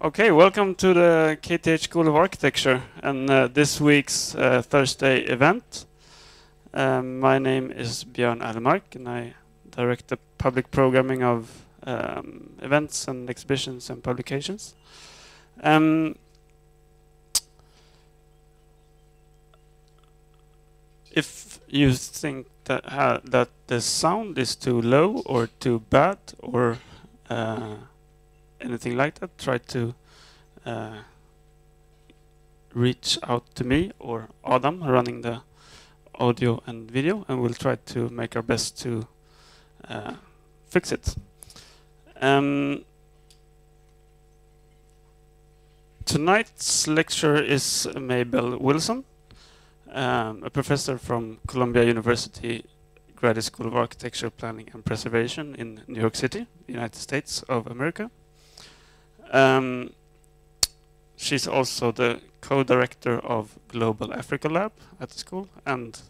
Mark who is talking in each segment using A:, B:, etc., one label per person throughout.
A: Okay, welcome to the KTH School of Architecture and this week's Thursday event. My name is Björn Allemark and I direct the public programming of events and exhibitions and publications. If you think that that the sound is too low or too bad or anything like that, try to reach out to me or Adam running the audio and video, and we'll try to make our best to fix it. Tonight's lecturer is Mabel Wilson, a professor from Columbia University Graduate School of Architecture, Planning and Preservation in New York City, United States of America. She's also the co-director of Global Africa Lab at the school and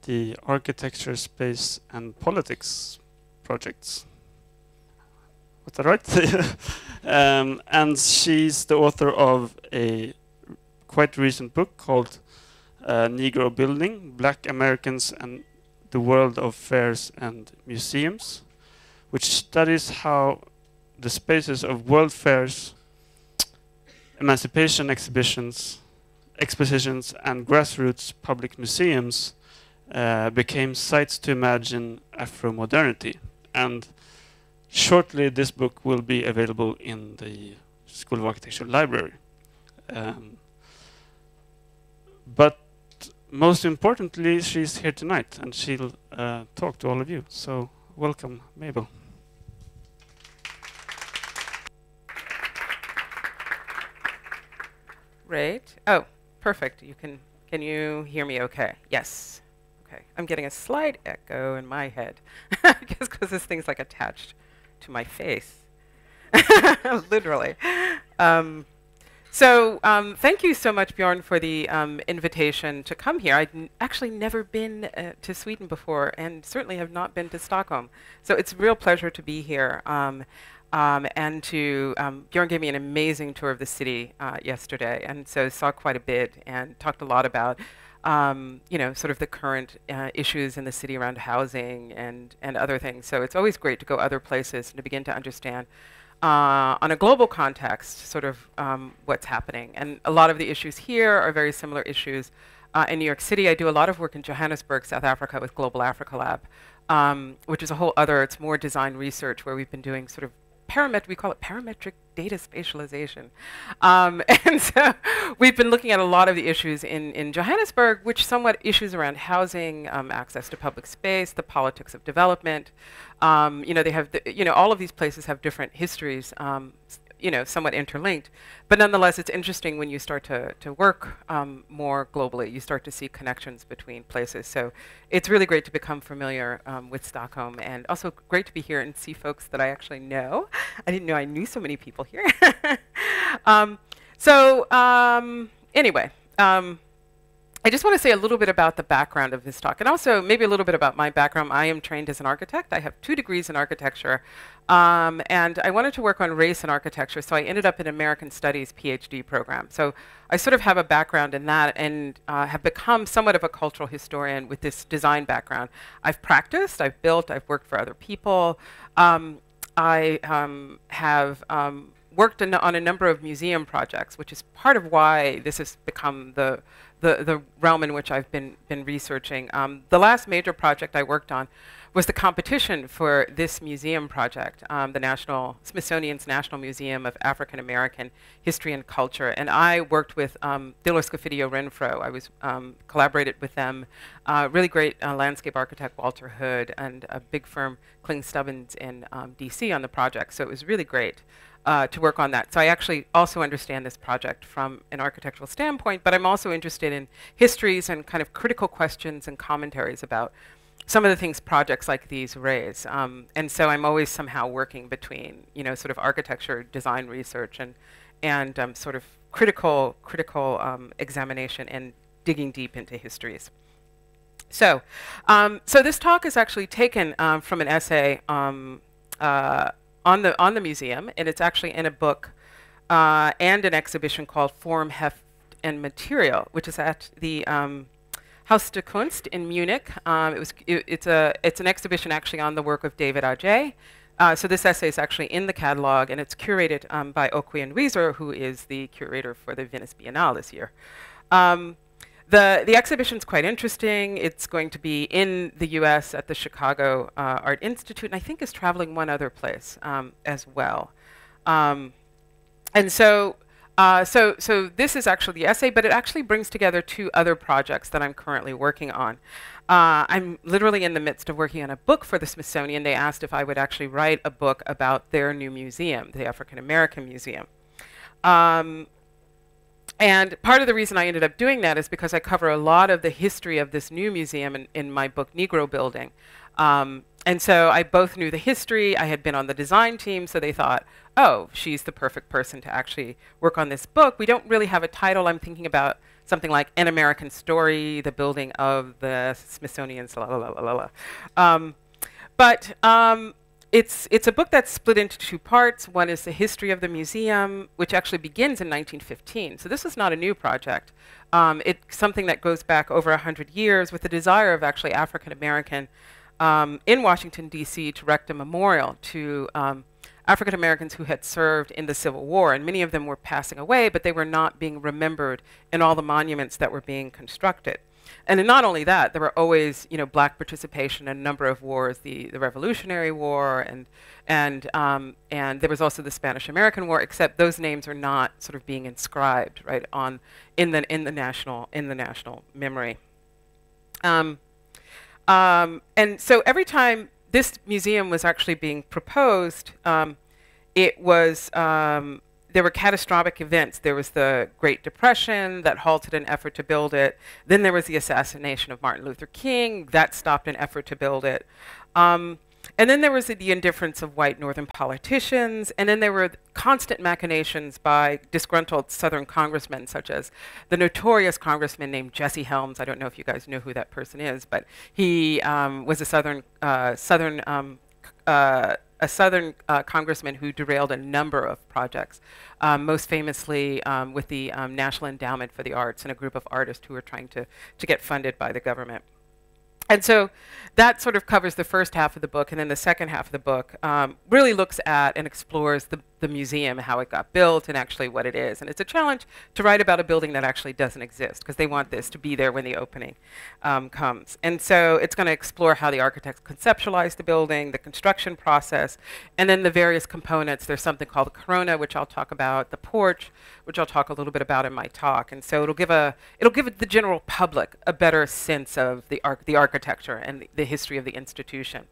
A: the Architecture, Space and Politics projects. Was that right? And she's the author of a quite recent book called Negro Building, Black Americans and the World of Fairs and Museums, which studies how the spaces of world fairs, emancipation expositions, and grassroots public museums became sites to imagine Afro-modernity. And shortly this book will be available in the School of Architecture library. But most importantly, she's here tonight and she'll talk to all of you. So welcome, Mabel.
B: Great. Oh, perfect. Can you hear me okay? Yes. Okay. I'm getting a slight echo in my head. I guess because this thing's like attached to my face. Literally. Thank you so much, Bjorn, for the invitation to come here. I'd actually never been to Sweden before and certainly have not been to Stockholm. So it's a real pleasure to be here. And Bjorn gave me an amazing tour of the city yesterday, and so saw quite a bit and talked a lot about, sort of the current issues in the city around housing and other things. So it's always great to go other places and to begin to understand on a global context sort of what's happening. And a lot of the issues here are very similar issues in New York City. I do a lot of work in Johannesburg, South Africa with Global Africa Lab, which is a whole other, it's more design research where we've been doing sort of we call it parametric data spatialization. And so we've been looking at a lot of the issues in Johannesburg, which somewhat issues around housing, access to public space, the politics of development. They have, all of these places have different histories, somewhat interlinked. But nonetheless, it's interesting when you start to work more globally, you start to see connections between places. So it's really great to become familiar with Stockholm, and also great to be here and see folks that I actually know. I didn't know I knew so many people here. Anyway, I just want to say a little bit about the background of this talk, and also maybe a little bit about my background. I am trained as an architect. I have 2 degrees in architecture, and I wanted to work on race and architecture, so I ended up in an American Studies PhD program. So I sort of have a background in that and have become somewhat of a cultural historian with this design background. I've practiced, I've built, I've worked for other people. I have worked on a number of museum projects, which is part of why this has become the realm in which I've been researching. The last major project I worked on was the competition for this museum project, the Smithsonian's National Museum of African American History and Culture. And I worked with Diller Scofidio Renfro. I was collaborated with them, really great landscape architect Walter Hood, and a big firm Kling Stubbins in DC on the project. So it was really great to work on that. So I actually also understand this project from an architectural standpoint, but I'm also interested in histories and kind of critical questions and commentaries about some of the things projects like these raise. And so I'm always somehow working between, sort of architecture, design research, and sort of critical examination and digging deep into histories. So this talk is actually taken from an essay on the museum, and it's actually in a book and an exhibition called Form, Heft, and Material, which is at the Haus der Kunst in Munich. It's an exhibition actually on the work of David Adjaye. So this essay is actually in the catalog, and it's curated by Okwi and Wieser, who is the curator for the Venice Biennale this year. The exhibition's quite interesting. It's going to be in the US at the Chicago Art Institute, and I think is traveling one other place as well. And so this is actually the essay, but it actually brings together two other projects that I'm currently working on. I'm literally in the midst of working on a book for the Smithsonian. They asked if I would actually write a book about their new museum, the African American Museum. And part of the reason I ended up doing that is because I cover a lot of the history of this new museum in my book, Negro Building. And so I both knew the history, I had been on the design team, so they thought, oh, she's the perfect person to actually work on this book. We don't really have a title. I'm thinking about something like An American Story, the building of the Smithsonian, la la la la la. It's a book that's split into two parts. One is the history of the museum, which actually begins in 1915. So this is not a new project. It's something that goes back over 100 years with the desire of actually African American in Washington, D.C. to erect a memorial to African Americans who had served in the Civil War. And many of them were passing away, but they were not being remembered in all the monuments that were being constructed. And not only that, there were always, black participation in a number of wars, the Revolutionary War, and there was also the Spanish-American War. Except those names are not sort of being inscribed right in the national memory. And so every time this museum was actually being proposed, it was there were catastrophic events. There was the Great Depression that halted an effort to build it. Then there was the assassination of Martin Luther King. That stopped an effort to build it. And then there was the indifference of white northern politicians. And then there were constant machinations by disgruntled Southern congressmen, such as the notorious congressman named Jesse Helms. I don't know if you guys know who that person is, but he was a Southern congressman who derailed a number of projects, most famously with the National Endowment for the Arts and a group of artists who were trying to get funded by the government. And so that sort of covers the first half of the book, and then the second half of the book really looks at and explores the museum, how it got built, and actually what it is. And it's a challenge to write about a building that actually doesn't exist, because they want this to be there when the opening comes. And so it's going to explore how the architects conceptualized the building, the construction process, and then the various components. There's something called the corona, which I'll talk about, the porch, which I'll talk a little bit about in my talk. And so it'll give the general public a better sense of the architecture and the history of the institution.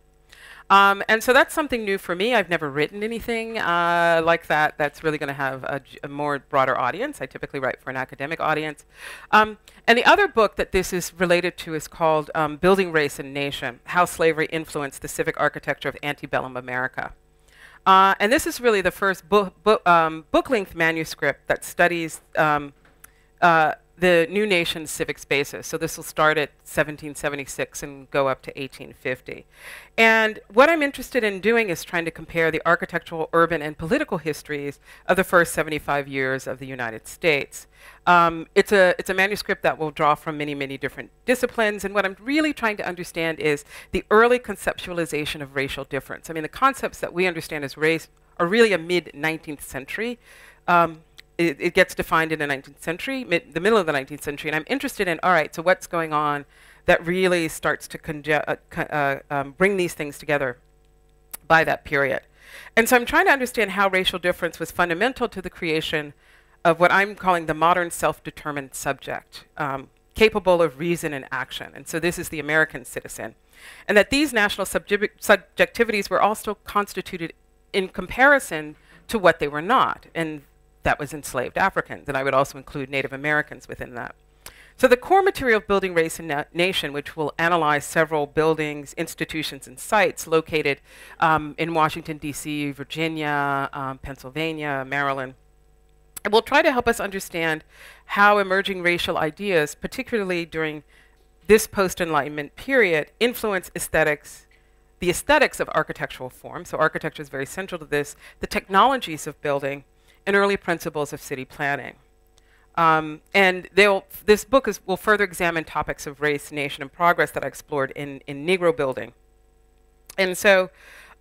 B: And so that's something new for me. I've never written anything like that that's really going to have a more broader audience. I typically write for an academic audience. And the other book that this is related to is called Building Race and Nation: How Slavery Influenced the Civic Architecture of Antebellum America. And this is really the first book-length manuscript that studies the new nation's civic spaces. So this will start at 1776 and go up to 1850. And what I'm interested in doing is trying to compare the architectural, urban, and political histories of the first 75 years of the United States. It's a manuscript that will draw from many, many different disciplines. And what I'm really trying to understand is the early conceptualization of racial difference. I mean, the concepts that we understand as race are really a mid-19th century. It gets defined in the 19th century, the middle of the 19th century, and I'm interested in, all right, so what's going on that really starts to bring these things together by that period. And so I'm trying to understand how racial difference was fundamental to the creation of what I'm calling the modern self-determined subject, capable of reason and action. And so this is the American citizen. And that these national subjectivities were also constituted in comparison to what they were not. And that was enslaved Africans, and I would also include Native Americans within that. So the core material of Building Race and Nation, which will analyze several buildings, institutions, and sites located in Washington, D.C., Virginia, Pennsylvania, Maryland, it will try to help us understand how emerging racial ideas, particularly during this post-Enlightenment period, influence aesthetics, the aesthetics of architectural form. So architecture is very central to this, the technologies of building, and early principles of city planning. And this book will further examine topics of race, nation, and progress that I explored in Negro Building. And so,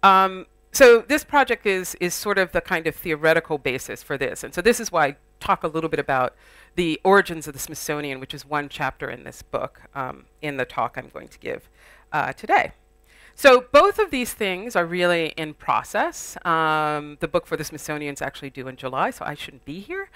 B: so this project is sort of the kind of theoretical basis for this. And so this is why I talk a little bit about the origins of the Smithsonian, which is one chapter in this book, in the talk I'm going to give today. So both of these things are really in process. The book for the Smithsonian is actually due in July, so I shouldn't be here.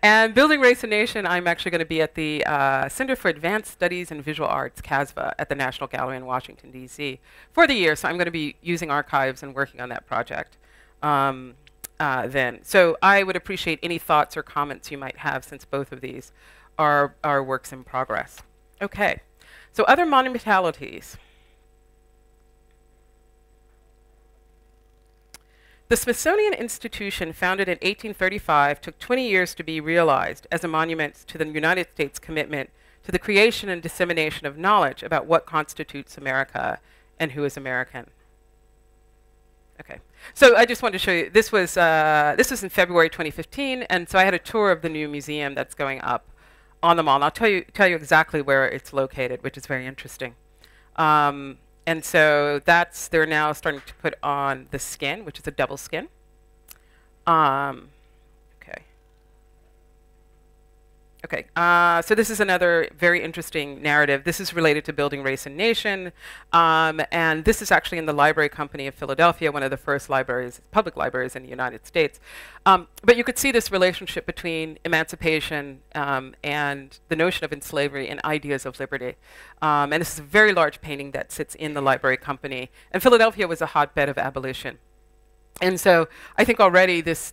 B: And Building Race and Nation, I'm actually going to be at the Center for Advanced Studies in Visual Arts, CASVA, at the National Gallery in Washington, D.C. for the year. So I'm going to be using archives and working on that project then. So I would appreciate any thoughts or comments you might have, since both of these are works in progress. Okay, so other monumentalities. The Smithsonian Institution, founded in 1835, took 20 years to be realized as a monument to the United States' commitment to the creation and dissemination of knowledge about what constitutes America and who is American. Okay, so I just wanted to show you, this was in February 2015, and so I had a tour of the new museum that's going up on the mall. And I'll tell you exactly where it's located, which is very interesting. And so they're now starting to put on the skin, which is a double skin. Okay, so this is another very interesting narrative. This is related to building race and nation. And this is actually in the Library Company of Philadelphia, one of the first libraries, public libraries in the United States. But you could see this relationship between emancipation and the notion of slavery and ideas of liberty. And this is a very large painting that sits in the Library Company. And Philadelphia was a hotbed of abolition. And so I think already this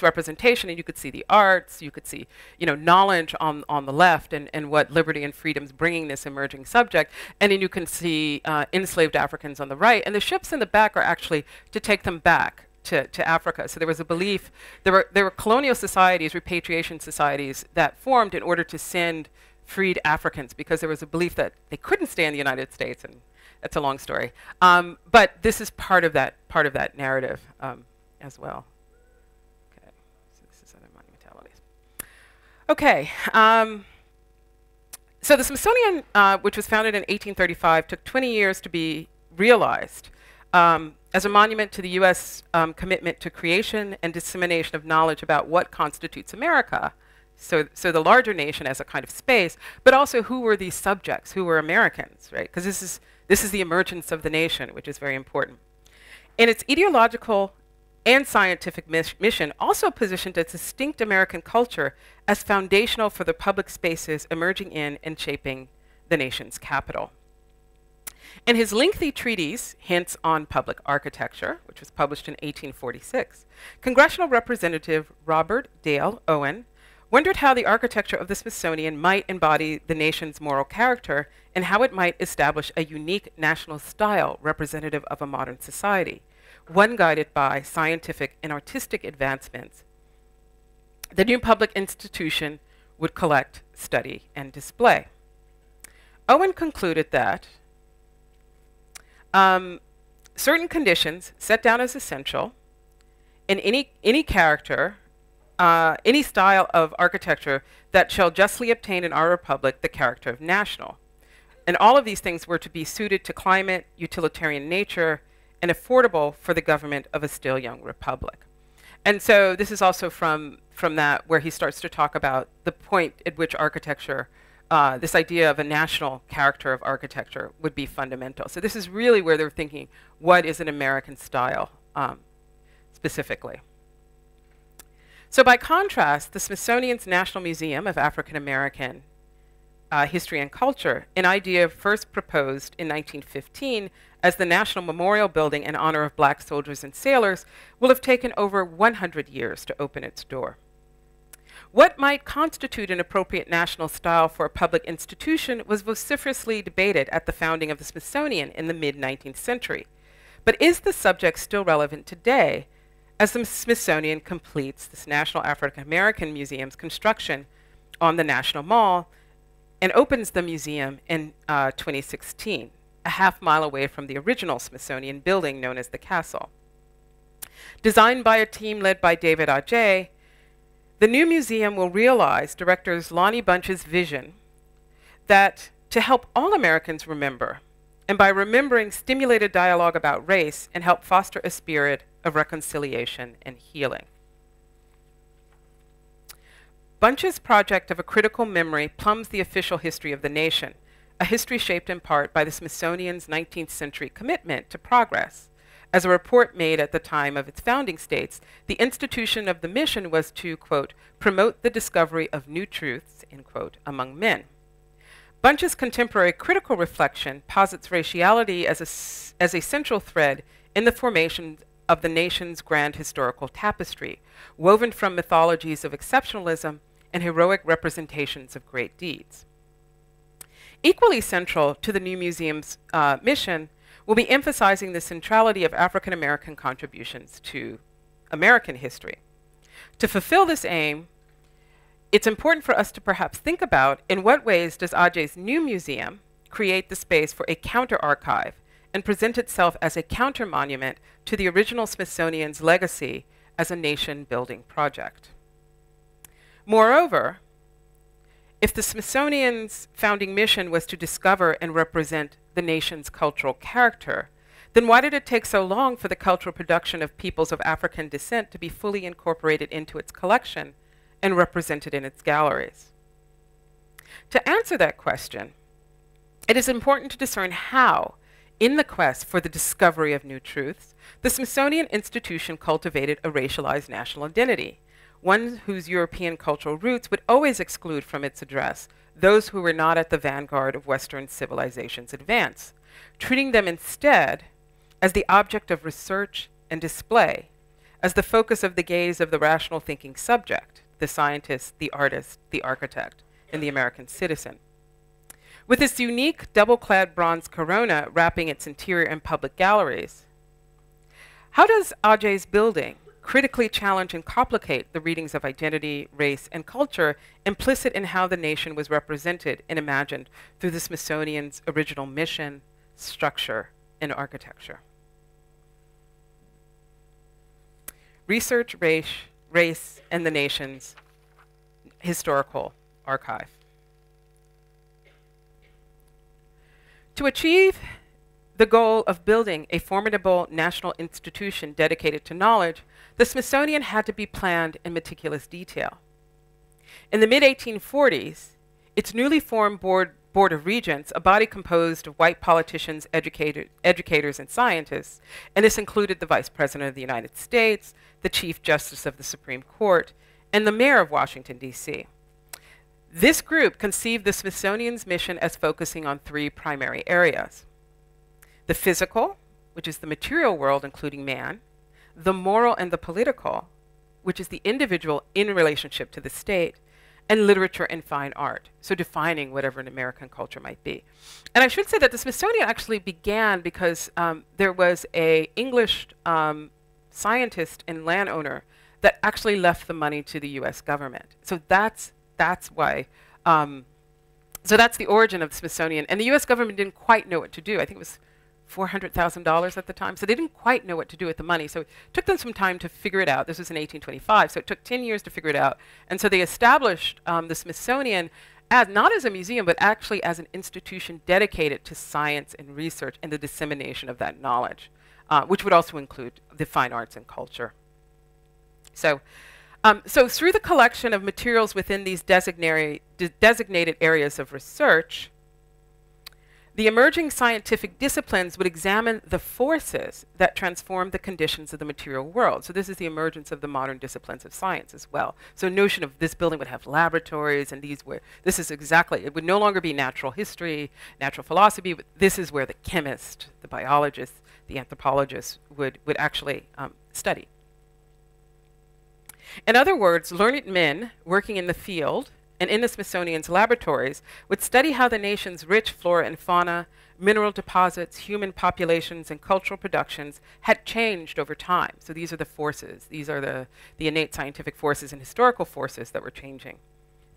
B: representation, and you could see the arts, you could see, knowledge on the left, and what liberty and freedom's bringing this emerging subject, and then you can see enslaved Africans on the right, and the ships in the back are actually to take them back to Africa. So there was a belief, there were colonial societies, repatriation societies that formed in order to send freed Africans, because there was a belief that they couldn't stay in the United States, and that's a long story. But this is part of that narrative as well. Okay, so the Smithsonian, which was founded in 1835, took 20 years to be realized as a monument to the U.S. Commitment to creation and dissemination of knowledge about what constitutes America. So the larger nation as a kind of space, but also who were these subjects, who were Americans, right? Because this is the emergence of the nation, which is very important. In its ideological and scientific mission, also positioned a distinct American culture as foundational for the public spaces emerging in and shaping the nation's capital. In his lengthy treatise, Hints on Public Architecture, which was published in 1846, Congressional Representative Robert Dale Owen wondered how the architecture of the Smithsonian might embody the nation's moral character and how it might establish a unique national style representative of a modern society, one guided by scientific and artistic advancements. The new public institution would collect, study, and display. Owen concluded that certain conditions set down as essential in any character, any style of architecture that shall justly obtain in our republic the character of national. And all of these things were to be suited to climate, utilitarian nature, and affordable for the government of a still young republic. And so this is also from that where he starts to talk about the point at which architecture, this idea of a national character of architecture would be fundamental. So this is really where they're thinking, what is an American style specifically? So by contrast, the Smithsonian's National Museum of African American History and Culture, an idea first proposed in 1915 as the National Memorial Building in honor of black soldiers and sailors, will have taken over 100 years to open its door. What might constitute an appropriate national style for a public institution was vociferously debated at the founding of the Smithsonian in the mid-19th century. But is the subject still relevant today as the Smithsonian completes this National African American Museum's construction on the National Mall and opens the museum in 2016, a half-mile away from the original Smithsonian building known as the Castle? Designed by a team led by David Adjaye, the new museum will realize directors Lonnie Bunch's vision that to help all Americans remember, and by remembering, stimulate a dialogue about race and help foster a spirit of reconciliation and healing. Bunch's project of a critical memory plumbs the official history of the nation, a history shaped in part by the Smithsonian's 19th century commitment to progress. As a report made at the time of its founding states, the institution of the mission was to, quote, promote the discovery of new truths, end quote, among men. Bunch's contemporary critical reflection posits raciality as a central thread in the formation of the nation's grand historical tapestry, woven from mythologies of exceptionalism and heroic representations of great deeds. Equally central to the new museum's mission will be emphasizing the centrality of African American contributions to American history. To fulfill this aim, it's important for us to perhaps think about in what ways does Adjaye's new museum create the space for a counter-archive and present itself as a counter-monument to the original Smithsonian's legacy as a nation-building project. Moreover, if the Smithsonian's founding mission was to discover and represent the nation's cultural character, then why did it take so long for the cultural production of peoples of African descent to be fully incorporated into its collection and represented in its galleries? To answer that question, it is important to discern how, in the quest for the discovery of new truths, the Smithsonian institution cultivated a racialized national identity, one whose European cultural roots would always exclude from its address those who were not at the vanguard of Western civilization's advance, treating them instead as the object of research and display, as the focus of the gaze of the rational thinking subject, the scientist, the artist, the architect, and the American citizen. With its unique double-clad bronze corona wrapping its interior and public galleries, how does Adjaye's building critically challenge and complicate the readings of identity, race, and culture implicit in how the nation was represented and imagined through the Smithsonian's original mission, structure, and architecture? Research race, and the nation's historical archive. To achieve the goal of building a formidable national institution dedicated to knowledge, the Smithsonian had to be planned in meticulous detail. In the mid-1840s, its newly formed Board of Regents, a body composed of white politicians, educators, and scientists, and this included the Vice President of the United States, the Chief Justice of the Supreme Court, and the Mayor of Washington, D.C. This group conceived the Smithsonian's mission as focusing on three primary areas: the physical, which is the material world, including man; the moral and the political, which is the individual in relationship to the state; and literature and fine art, so defining whatever an American culture might be. And I should say that the Smithsonian actually began because there was an English scientist and landowner that actually left the money to the US government. So that's why, so that's the origin of the Smithsonian. And the US government didn't quite know what to do. I think it was $400,000 at the time. So they didn't quite know what to do with the money. So it took them some time to figure it out. This was in 1825. So it took 10 years to figure it out. And so they established the Smithsonian as not as a museum, but actually as an institution dedicated to science and research and the dissemination of that knowledge, which would also include the fine arts and culture. So through the collection of materials within these designated areas of research, the emerging scientific disciplines would examine the forces that transform the conditions of the material world. So this is the emergence of the modern disciplines of science as well. So notion of this building would have laboratories, and this is exactly, it would no longer be natural history, natural philosophy, but this is where the chemist, the biologist, the anthropologist would actually study. In other words, learned men working in the field and in the Smithsonian's laboratories would study how the nation's rich flora and fauna, mineral deposits, human populations, and cultural productions had changed over time. So these are the forces. These are the innate scientific forces and historical forces that were changing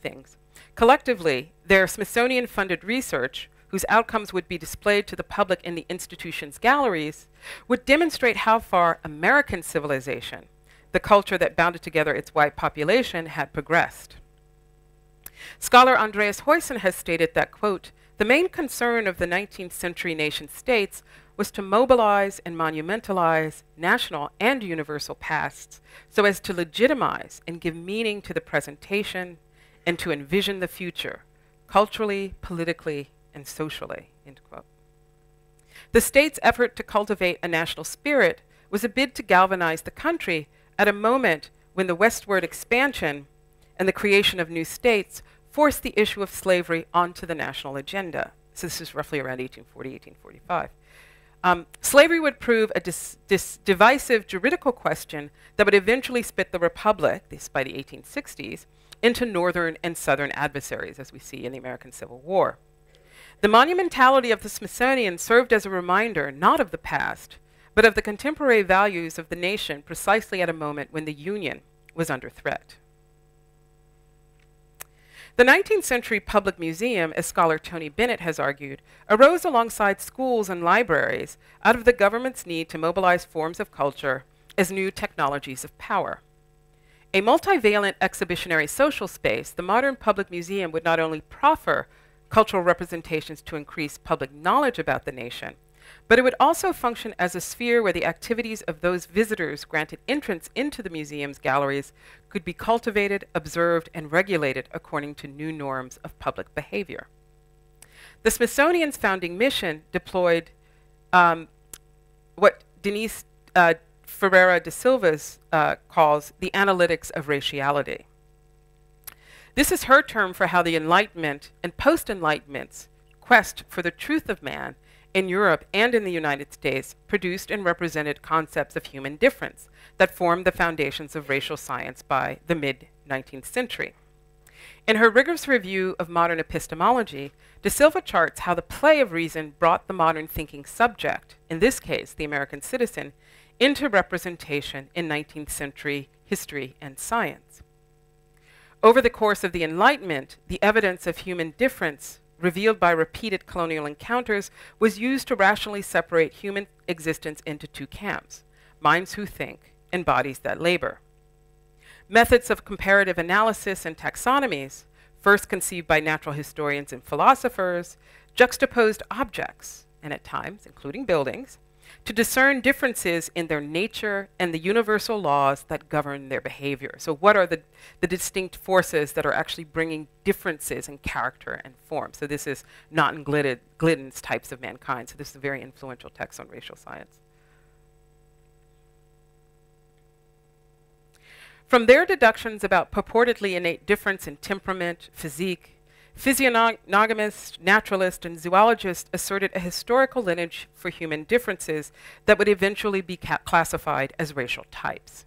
B: things. Collectively, their Smithsonian-funded research whose outcomes would be displayed to the public in the institution's galleries, would demonstrate how far American civilization, the culture that bounded together its white population, had progressed. Scholar Andreas Huyssen has stated that, quote, the main concern of the 19th century nation states was to mobilize and monumentalize national and universal pasts so as to legitimize and give meaning to the presentation and to envision the future, culturally, politically, and socially, end quote. The state's effort to cultivate a national spirit was a bid to galvanize the country at a moment when the westward expansion and the creation of new states forced the issue of slavery onto the national agenda. So this is roughly around 1840, 1845. Slavery would prove a divisive juridical question that would eventually split the Republic, this by the 1860s, into northern and southern adversaries, as we see in the American Civil War. The monumentality of the Smithsonian served as a reminder not of the past, but of the contemporary values of the nation precisely at a moment when the Union was under threat. The 19th century public museum, as scholar Tony Bennett has argued, arose alongside schools and libraries out of the government's need to mobilize forms of culture as new technologies of power. A multivalent exhibitionary social space, the modern public museum would not only proffer cultural representations to increase public knowledge about the nation, but it would also function as a sphere where the activities of those visitors granted entrance into the museum's galleries could be cultivated, observed, and regulated according to new norms of public behavior. The Smithsonian's founding mission deployed what Denise Ferreira de Silva's calls the analytics of raciality. This is her term for how the Enlightenment and post-Enlightenment's quest for the truth of man in Europe and in the United States produced and represented concepts of human difference that formed the foundations of racial science by the mid-19th century. In her rigorous review of modern epistemology, De Silva charts how the play of reason brought the modern thinking subject, in this case the American citizen, into representation in 19th century history and science. Over the course of the Enlightenment, the evidence of human difference revealed by repeated colonial encounters was used to rationally separate human existence into two camps: minds who think and bodies that labor. Methods of comparative analysis and taxonomies, first conceived by natural historians and philosophers, juxtaposed objects, and at times, including buildings, to discern differences in their nature and the universal laws that govern their behavior. So what are the distinct forces that are actually bringing differences in character and form? So this is not in Glidden's Types of Mankind. So this is a very influential text on racial science. From their deductions about purportedly innate difference in temperament, physique, physiognomist, naturalist, and zoologist asserted a historical lineage for human differences that would eventually be classified as racial types.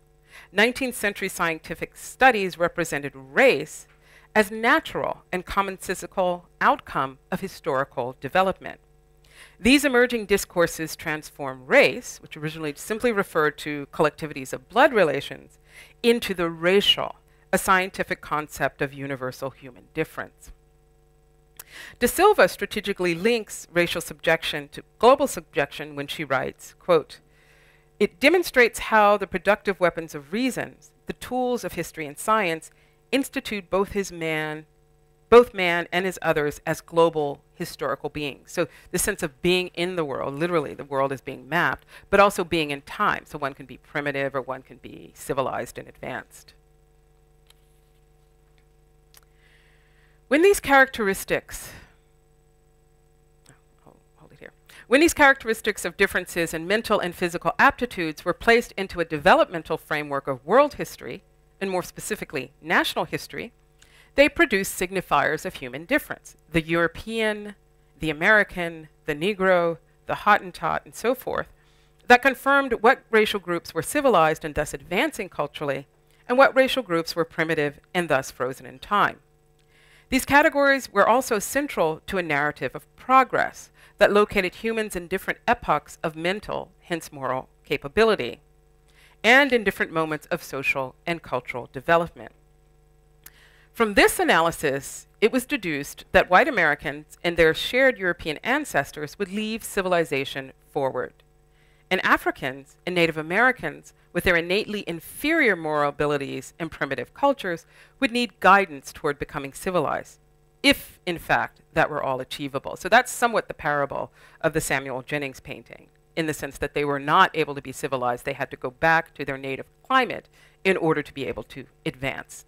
B: 19th century scientific studies represented race as natural and commonsensical outcome of historical development. These emerging discourses transform race, which originally simply referred to collectivities of blood relations, into the racial, a scientific concept of universal human difference. De Silva strategically links racial subjection to global subjection when she writes, quote, "It demonstrates how the productive weapons of reasons, the tools of history and science, institute both man and his others as global historical beings." So the sense of being in the world, literally the world is being mapped, but also being in time. So one can be primitive or one can be civilized and advanced. When these characteristics of differences in mental and physical aptitudes were placed into a developmental framework of world history, and more specifically national history, they produced signifiers of human difference: the European, the American, the Negro, the Hottentot, and so forth, that confirmed what racial groups were civilized and thus advancing culturally, and what racial groups were primitive and thus frozen in time. These categories were also central to a narrative of progress that located humans in different epochs of mental, hence moral, capability, and in different moments of social and cultural development. From this analysis, it was deduced that white Americans and their shared European ancestors would leave civilization forward. And Africans and Native Americans, with their innately inferior moral abilities and primitive cultures, would need guidance toward becoming civilized, if, in fact, that were all achievable. So that's somewhat the parable of the Samuel Jennings painting, in the sense that they were not able to be civilized. They had to go back to their native climate in order to be able to advance.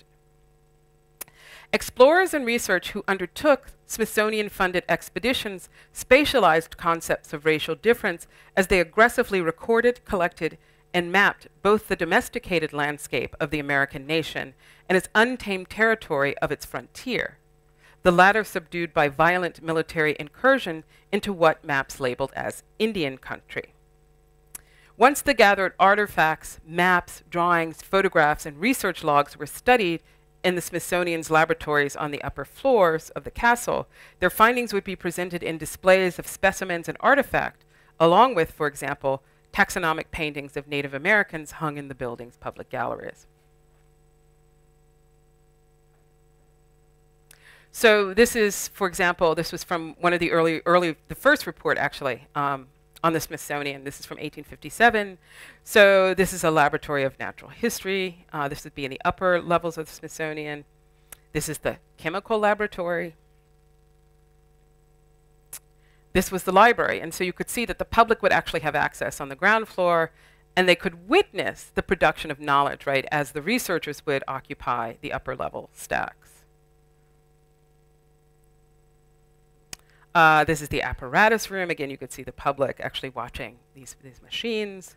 B: Explorers and research who undertook Smithsonian-funded expeditions spatialized concepts of racial difference as they aggressively recorded, collected, and mapped both the domesticated landscape of the American nation and its untamed territory of its frontier, the latter subdued by violent military incursion into what maps labeled as Indian country. Once the gathered artifacts, maps, drawings, photographs, and research logs were studied in the Smithsonian's laboratories on the upper floors of the castle, their findings would be presented in displays of specimens and artifacts, along with, for example, taxonomic paintings of Native Americans hung in the building's public galleries. So this is, for example, this was from one of the the first report actually, on the Smithsonian. This is from 1857. So this is a laboratory of natural history. This would be in the upper levels of the Smithsonian. This is the chemical laboratory. This was the library. And so you could see that the public would actually have access on the ground floor, and they could witness the production of knowledge, right, as the researchers would occupy the upper level stacks. This is the apparatus room. Again, you could see the public actually watching these machines.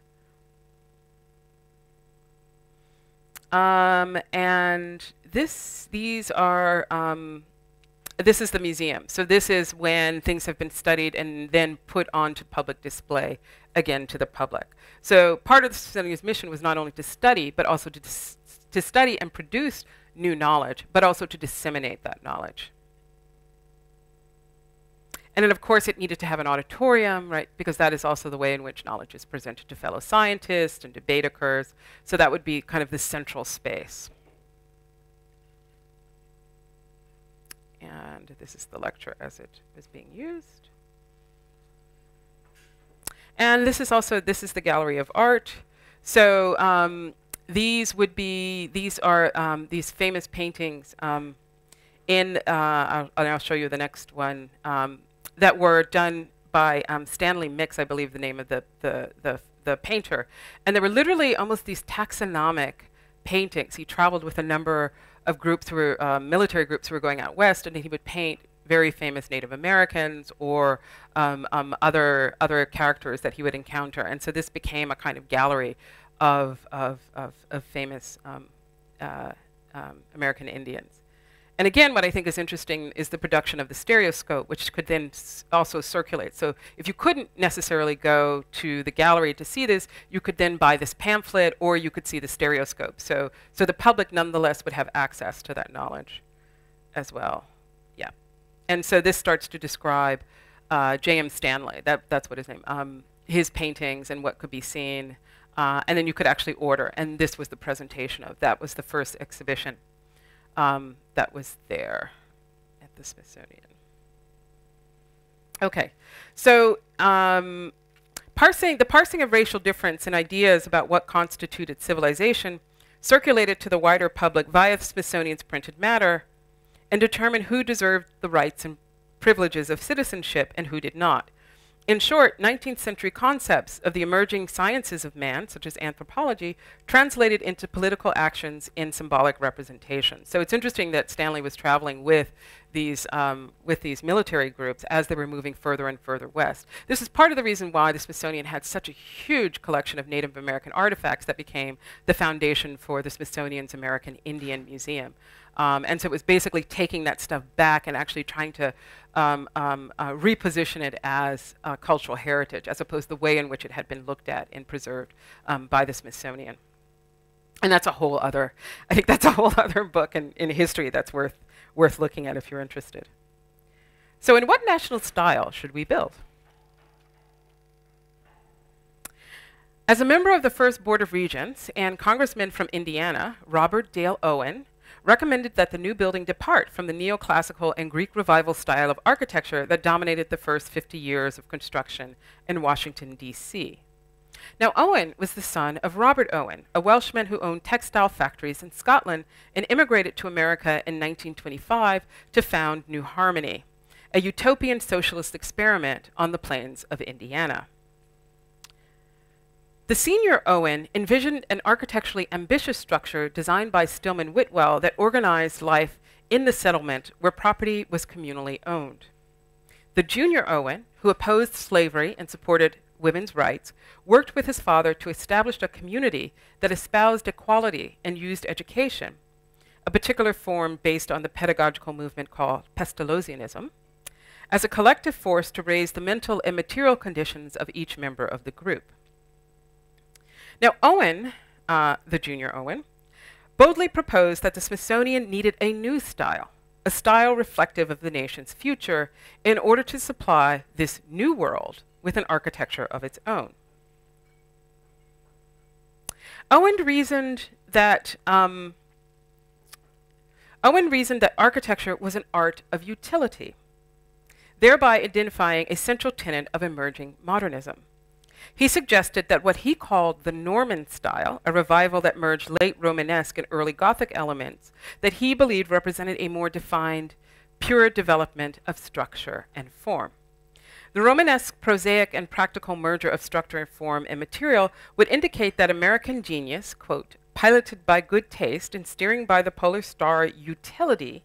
B: And this is the museum. So this is when things have been studied and then put onto public display again to the public. So part of the Smithsonian's mission was not only to study, but also to study and produce new knowledge, but also to disseminate that knowledge. And then, of course, it needed to have an auditorium, right? Because that is also the way in which knowledge is presented to fellow scientists and debate occurs. So that would be kind of the central space. And this is the lecture as it was being used. And this is the Gallery of Art. So these are these famous paintings and I'll show you the next one, that were done by Stanley Mix, I believe the name of the painter. And they were literally almost these taxonomic paintings. He traveled with a number of groups who were military groups who were going out west, and he would paint very famous Native Americans or other characters that he would encounter. And so this became a kind of gallery of famous American Indians. And again, what I think is interesting is the production of the stereoscope, which could then also circulate. So if you couldn't necessarily go to the gallery to see this, you could then buy this pamphlet, or you could see the stereoscope. So the public nonetheless would have access to that knowledge as well. Yeah. And so this starts to describe J.M. Stanley, that's what his name, his paintings and what could be seen. And then you could actually order. And this was the presentation of, that was the first exhibition that was there at the Smithsonian. Okay, so the parsing of racial difference and ideas about what constituted civilization circulated to the wider public via the Smithsonian's printed matter and determined who deserved the rights and privileges of citizenship and who did not. In short, 19th century concepts of the emerging sciences of man, such as anthropology, translated into political actions in symbolic representation. So it's interesting that Stanley was traveling with these military groups as they were moving further and further west. This is part of the reason why the Smithsonian had such a huge collection of Native American artifacts that became the foundation for the Smithsonian's American Indian Museum. And so it was basically taking that stuff back and actually trying to reposition it as cultural heritage, as opposed to the way in which it had been looked at and preserved by the Smithsonian. And that's a whole other, I think that's a whole other book in history that's worth looking at if you're interested. So in what national style should we build? As a member of the first Board of Regents and Congressman from Indiana, Robert Dale Owen, recommended that the new building depart from the neoclassical and Greek revival style of architecture that dominated the first 50 years of construction in Washington, D.C. Now, Owen was the son of Robert Owen, a Welshman who owned textile factories in Scotland and immigrated to America in 1925 to found New Harmony, a utopian socialist experiment on the plains of Indiana. The senior Owen envisioned an architecturally ambitious structure designed by Stillman Whitwell that organized life in the settlement where property was communally owned. The junior Owen, who opposed slavery and supported women's rights, worked with his father to establish a community that espoused equality and used education, a particular form based on the pedagogical movement called Pestalozzianism, as a collective force to raise the mental and material conditions of each member of the group. Now, Owen, the junior Owen, boldly proposed that the Smithsonian needed a new style, a style reflective of the nation's future, in order to supply this new world with an architecture of its own. Owen reasoned that architecture was an art of utility, thereby identifying a central tenet of emerging modernism. He suggested that what he called the Norman style, a revival that merged late Romanesque and early Gothic elements, that he believed represented a more defined, pure development of structure and form. The Romanesque, prosaic, and practical merger of structure and form and material would indicate that American genius, quote, piloted by good taste and steering by the polar star utility,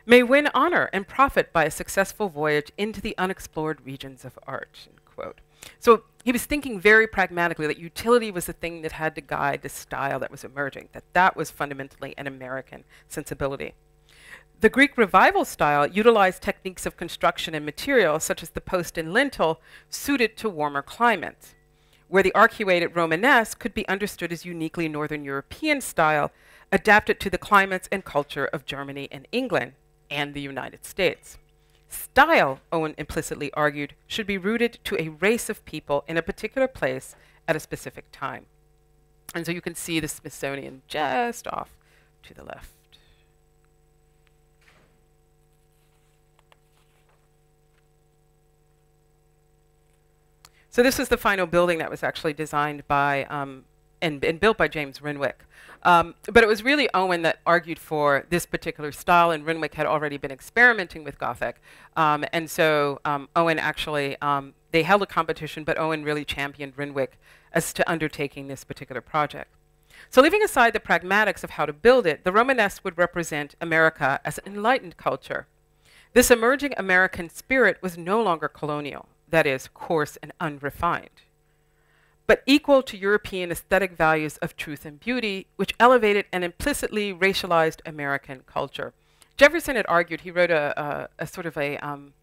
B: may win honor and profit by a successful voyage into the unexplored regions of art, end quote. So he was thinking very pragmatically that utility was the thing that had to guide the style that was emerging, that was fundamentally an American sensibility. The Greek revival style utilized techniques of construction and material, such as the post and lintel, suited to warmer climates, where the arcuated Romanesque could be understood as uniquely Northern European style, adapted to the climates and culture of Germany and England and the United States. Style, Owen implicitly argued, should be rooted to a race of people in a particular place at a specific time. And so you can see the Smithsonian just off to the left. So this was the final building that was actually designed by and built by James Renwick. But it was really Owen that argued for this particular style, and Renwick had already been experimenting with Gothic. And so Owen actually, they held a competition, but Owen really championed Renwick as to undertaking this particular project. So leaving aside the pragmatics of how to build it, the Romanesque would represent America as an enlightened culture. This emerging American spirit was no longer colonial, that is, coarse and unrefined, but equal to European aesthetic values of truth and beauty, which elevated and implicitly racialized American culture. Jefferson had argued, he wrote a sort of an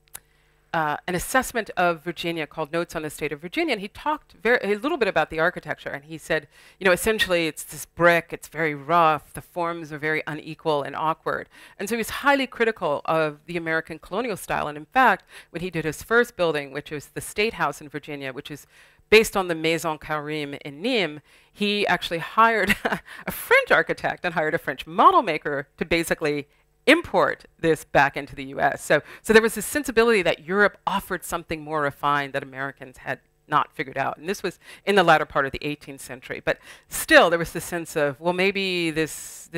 B: assessment of Virginia called Notes on the State of Virginia, and he talked a little bit about the architecture, and he said, you know, essentially it's this brick, it's very rough, the forms are very unequal and awkward. And so he was highly critical of the American colonial style, and in fact, when he did his first building, which was the State House in Virginia, which is based on the Maison Karim in Nîmes, he actually hired a French architect and hired a French model maker to basically import this back into the US. So there was this sensibility that Europe offered something more refined that Americans had not figured out. And this was in the latter part of the 18th century. But still, there was this sense of, well, maybe this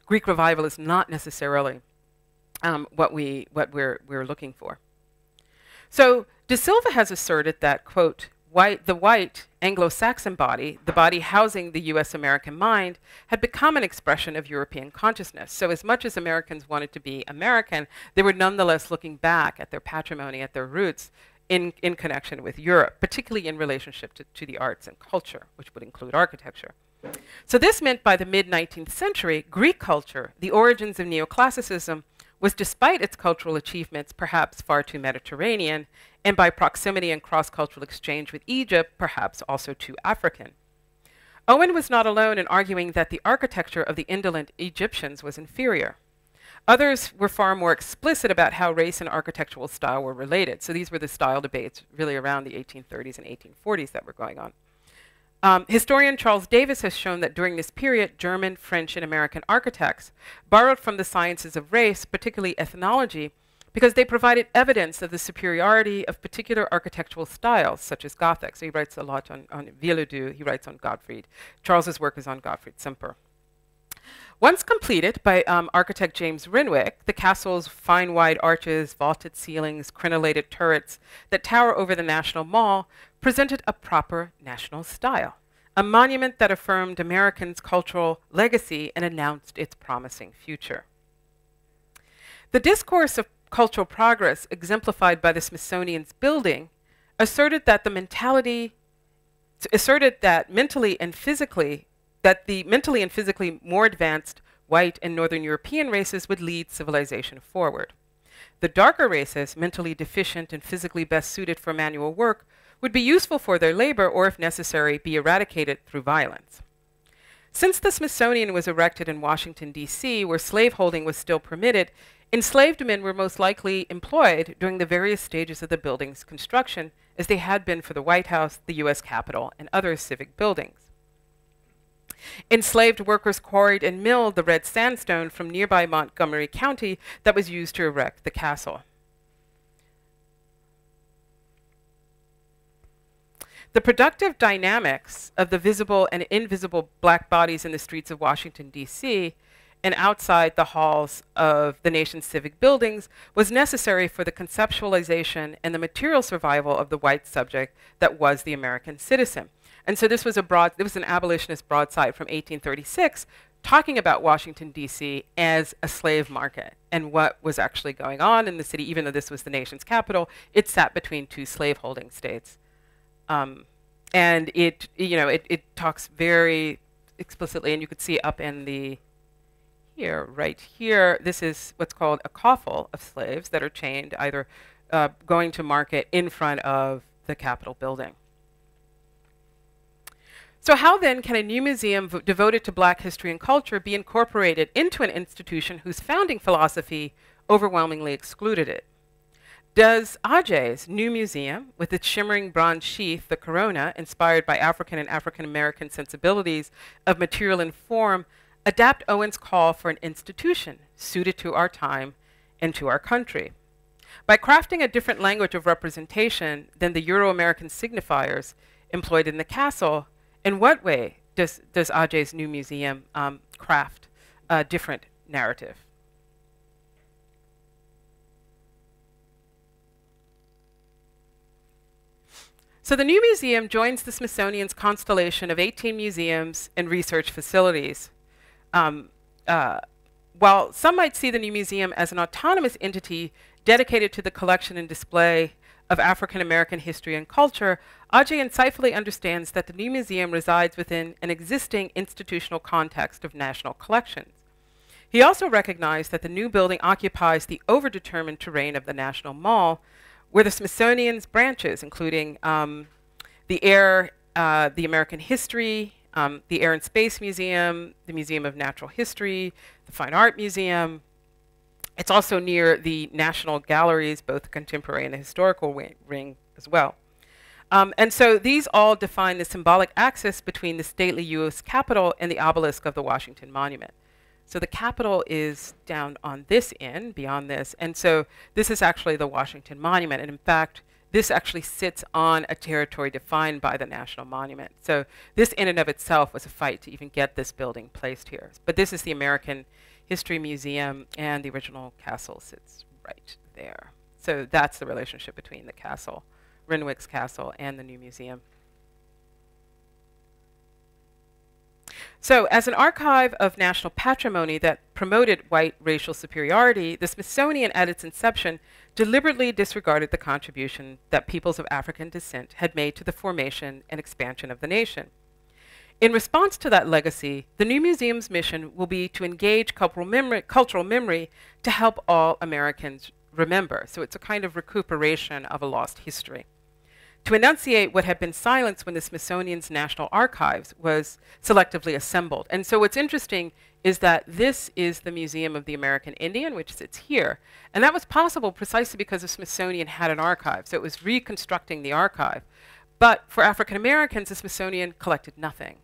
B: Greek revival is not necessarily what we're looking for. So De Silva has asserted that, quote, the white Anglo-Saxon body, the body housing the US-American mind, had become an expression of European consciousness. So as much as Americans wanted to be American, they were nonetheless looking back at their patrimony, at their roots, in connection with Europe, particularly in relationship to the arts and culture, which would include architecture. So this meant by the mid-19th century, Greek culture, the origins of Neoclassicism, was, despite its cultural achievements, perhaps far too Mediterranean, and by proximity and cross-cultural exchange with Egypt, perhaps also too African. Owen was not alone in arguing that the architecture of the indolent Egyptians was inferior. Others were far more explicit about how race and architectural style were related. So these were the style debates really around the 1830s and 1840s that were going on. Historian Charles Davis has shown that during this period, German, French, and American architects borrowed from the sciences of race, particularly ethnology, because they provided evidence of the superiority of particular architectural styles, such as Gothic. So he writes a lot on Viollet-le-Duc, he writes on Gottfried. Charles's work is on Gottfried Semper. Once completed by architect James Renwick, the castle's fine wide arches, vaulted ceilings, crenellated turrets that tower over the National Mall presented a proper national style, a monument that affirmed Americans' cultural legacy and announced its promising future. The discourse of cultural progress exemplified by the Smithsonian's building asserted that the mentally and physically more advanced white and Northern European races would lead civilization forward. The darker races, mentally deficient and physically best suited for manual work, would be useful for their labor or, if necessary, be eradicated through violence. Since the Smithsonian was erected in Washington, D.C., where slaveholding was still permitted, enslaved men were most likely employed during the various stages of the building's construction, as they had been for the White House, the U.S. Capitol, and other civic buildings. Enslaved workers quarried and milled the red sandstone from nearby Montgomery County that was used to erect the castle. The productive dynamics of the visible and invisible black bodies in the streets of Washington, D.C., and outside the halls of the nation's civic buildings was necessary for the conceptualization and the material survival of the white subject that was the American citizen. And so this was an abolitionist broadside from 1836 talking about Washington, D.C. as a slave market and what was actually going on in the city. Even though this was the nation's capital, it sat between two slaveholding states. And it talks very explicitly, and you could see up in the right here, this is what's called a coffle of slaves that are chained, either going to market in front of the Capitol building. So how then can a new museum devoted to Black history and culture be incorporated into an institution whose founding philosophy overwhelmingly excluded it? Does Adjaye's new museum, with its shimmering bronze sheath, the corona, inspired by African and African-American sensibilities of material and form, adapt Owen's call for an institution suited to our time and to our country? By crafting a different language of representation than the Euro-American signifiers employed in the castle, in what way does Adjaye's new museum craft a different narrative? So the new museum joins the Smithsonian's constellation of 18 museums and research facilities. While some might see the new museum as an autonomous entity dedicated to the collection and display of African American history and culture, Adjaye insightfully understands that the new museum resides within an existing institutional context of national collections. He also recognized that the new building occupies the overdetermined terrain of the National Mall, where the Smithsonian's branches, including the American History, the Air and Space Museum, the Museum of Natural History, the Fine Art Museum. It's also near the National Galleries, both the contemporary and the historical ring as well. And so these all define the symbolic axis between the stately U.S. Capitol and the obelisk of the Washington Monument. So the Capitol is down on this end, beyond this, and so this is actually the Washington Monument. And in fact, this actually sits on a territory defined by the National Monument. So this in and of itself was a fight to even get this building placed here. But this is the American History Museum, and the original castle sits right there. So that's the relationship between the castle, Renwick's castle, and the new museum. So as an archive of national patrimony that promoted white racial superiority, the Smithsonian at its inception deliberately disregarded the contribution that peoples of African descent had made to the formation and expansion of the nation. In response to that legacy, the new museum's mission will be to engage cultural memory to help all Americans remember. So it's a kind of recuperation of a lost history. To enunciate what had been silenced when the Smithsonian's National Archives was selectively assembled. And so what's interesting is that this is the Museum of the American Indian, which sits here. And that was possible precisely because the Smithsonian had an archive. So it was reconstructing the archive. But for African Americans, the Smithsonian collected nothing.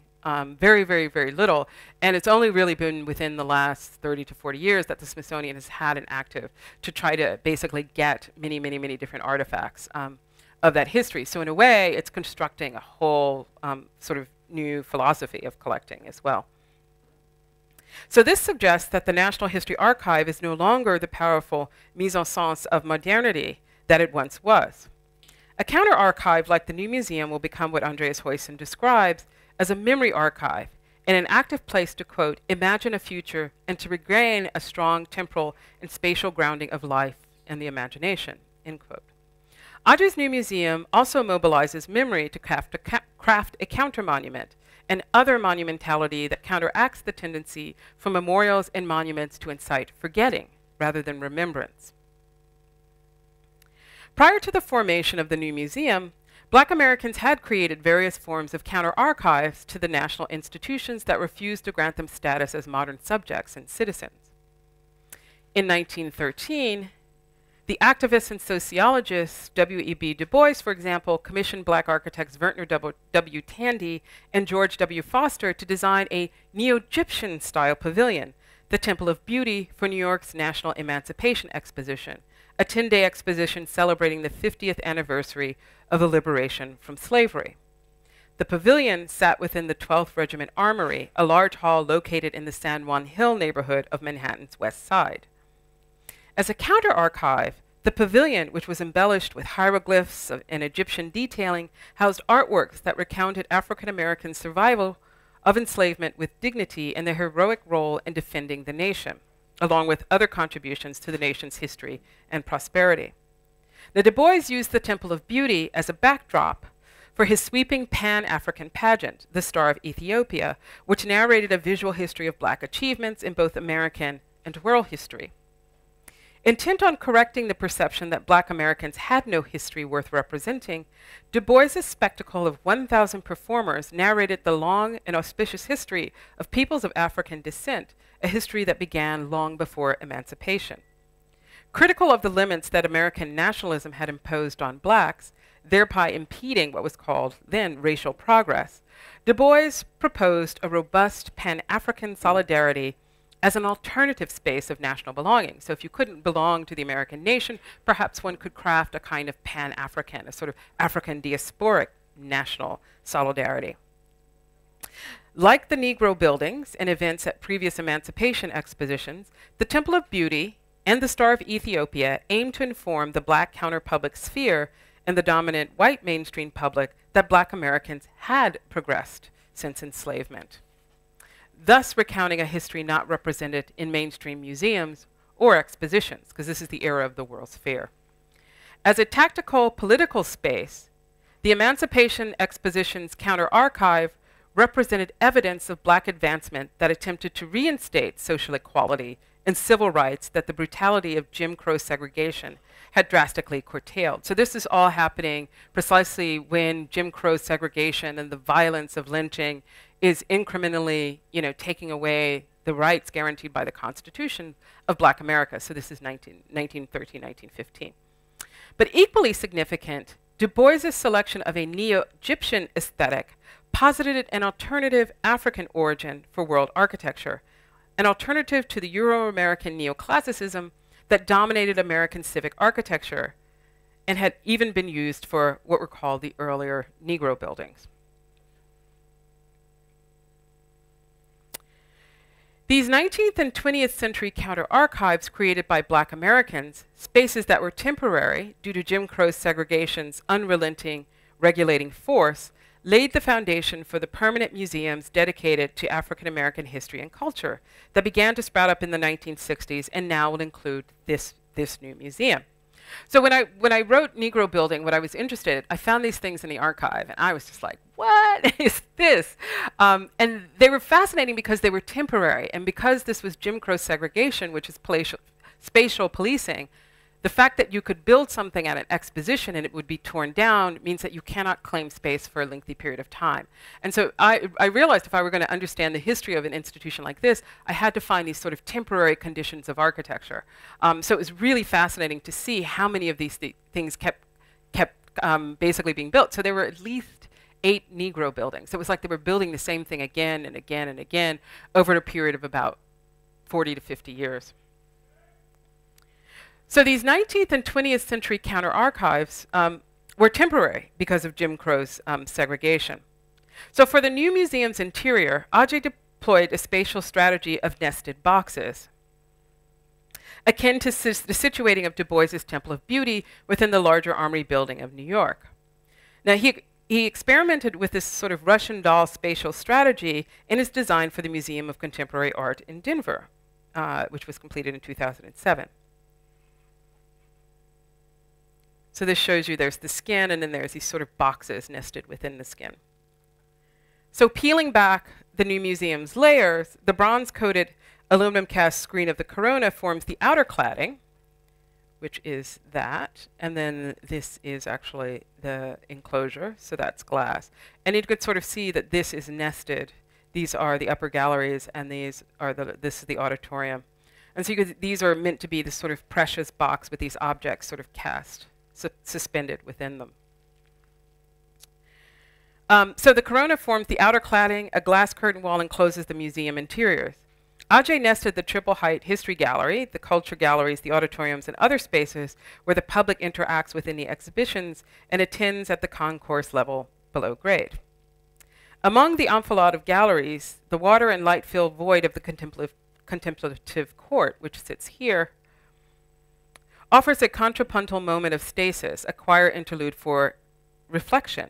B: Very, very, very little. And it's only really been within the last 30 to 40 years that the Smithsonian has had an active to try to basically get many, many, many different artifacts of that history. So in a way, it's constructing a whole sort of new philosophy of collecting as well. So this suggests that the National History Archive is no longer the powerful mise en scène of modernity that it once was. A counter-archive like the new museum will become what Andreas Huyssen describes as a memory archive and an active place to, quote, imagine a future and to regain a strong temporal and spatial grounding of life and the imagination, end quote. Adjaye's new museum also mobilizes memory to craft a counter-monument and other monumentality that counteracts the tendency for memorials and monuments to incite forgetting rather than remembrance. Prior to the formation of the new museum, Black Americans had created various forms of counter-archives to the national institutions that refused to grant them status as modern subjects and citizens. In 1913, the activists and sociologists W.E.B. Du Bois, for example, commissioned Black architects Vertner W. Tandy and George W. Foster to design a Neo-Egyptian style pavilion, the Temple of Beauty, for New York's National Emancipation Exposition, a 10-day exposition celebrating the 50th anniversary of the liberation from slavery. The pavilion sat within the 12th Regiment Armory, a large hall located in the San Juan Hill neighborhood of Manhattan's West Side. As a counter-archive, the pavilion, which was embellished with hieroglyphs and Egyptian detailing, housed artworks that recounted African American survival of enslavement with dignity and their heroic role in defending the nation, along with other contributions to the nation's history and prosperity. Now, Du Bois used the Temple of Beauty as a backdrop for his sweeping Pan-African pageant, The Star of Ethiopia, which narrated a visual history of Black achievements in both American and world history. Intent on correcting the perception that Black Americans had no history worth representing, Du Bois's spectacle of 1,000 performers narrated the long and auspicious history of peoples of African descent, a history that began long before emancipation. Critical of the limits that American nationalism had imposed on Blacks, thereby impeding what was called then racial progress, Du Bois proposed a robust Pan-African solidarity as an alternative space of national belonging. So if you couldn't belong to the American nation, perhaps one could craft a kind of Pan-African, a sort of African diasporic national solidarity. Like the Negro buildings and events at previous emancipation expositions, the Temple of Beauty and the Star of Ethiopia aim to inform the Black counter-public sphere and the dominant white mainstream public that Black Americans had progressed since enslavement, thus recounting a history not represented in mainstream museums or expositions, because this is the era of the World's Fair. As a tactical political space, the Emancipation Exposition's counter-archive represented evidence of Black advancement that attempted to reinstate social equality and civil rights that the brutality of Jim Crow segregation had drastically curtailed. So this is all happening precisely when Jim Crow segregation and the violence of lynching is incrementally, taking away the rights guaranteed by the Constitution of Black America. So this is 1913, 1915. But equally significant, Du Bois's selection of a Neo-Egyptian aesthetic posited an alternative African origin for world architecture, an alternative to the Euro-American Neoclassicism that dominated American civic architecture and had even been used for what were called the earlier Negro buildings. These 19th and 20th century counter-archives created by Black Americans, spaces that were temporary due to Jim Crow segregation's unrelenting regulating force, laid the foundation for the permanent museums dedicated to African American history and culture that began to sprout up in the 1960s and now will include this new museum. So when I wrote Negro Building, what I was interested in, I found these things in the archive, and I was just like, what is this? And they were fascinating because they were temporary, and because this was Jim Crow segregation, which is spatial policing, the fact that you could build something at an exposition and it would be torn down means that you cannot claim space for a lengthy period of time. And so I realized if I were going to understand the history of an institution like this, I had to find these sort of temporary conditions of architecture. So it was really fascinating to see how many of these things kept basically being built. So there were at least 8 Negro buildings. So it was like they were building the same thing again and again and again over a period of about 40 to 50 years. So these 19th and 20th century counter archives were temporary because of Jim Crow's segregation. So for the new museum's interior, Adjaye deployed a spatial strategy of nested boxes, akin to the situating of Du Bois's Temple of Beauty within the larger Armory building of New York. Now, he experimented with this sort of Russian doll spatial strategy in his design for the Museum of Contemporary Art in Denver, which was completed in 2007. So this shows you there's the skin, and then there's these sort of boxes nested within the skin. So peeling back the new museum's layers, the bronze-coated aluminum cast screen of the corona forms the outer cladding, which is that, and then this is actually the enclosure, so that's glass. And you could sort of see that this is nested. These are the upper galleries, and this is the auditorium. And so these are meant to be this sort of precious box with these objects sort of cast, suspended within them. So the corona forms the outer cladding, a glass curtain wall encloses the museum interiors. Adjaye nested the triple-height history gallery, the culture galleries, the auditoriums, and other spaces where the public interacts within the exhibitions and attends at the concourse level below grade. Among the enfilade of galleries, the water and light-filled void of the contemplative court, which sits here, offers a contrapuntal moment of stasis, a choir interlude for reflection.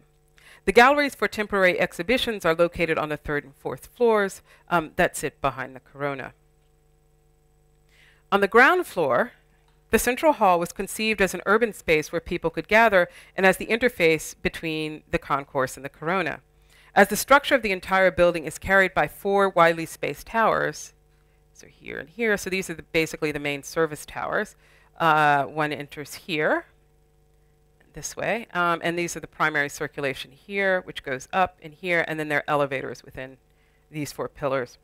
B: The galleries for temporary exhibitions are located on the 3rd and 4th floors that sit behind the corona. On the ground floor, the central hall was conceived as an urban space where people could gather and as the interface between the concourse and the corona. As the structure of the entire building is carried by 4 widely spaced towers, so here and here, so these are basically the main service towers. One enters here, this way, and these are the primary circulation here, which goes up in here, and then there are elevators within these 4 pillars.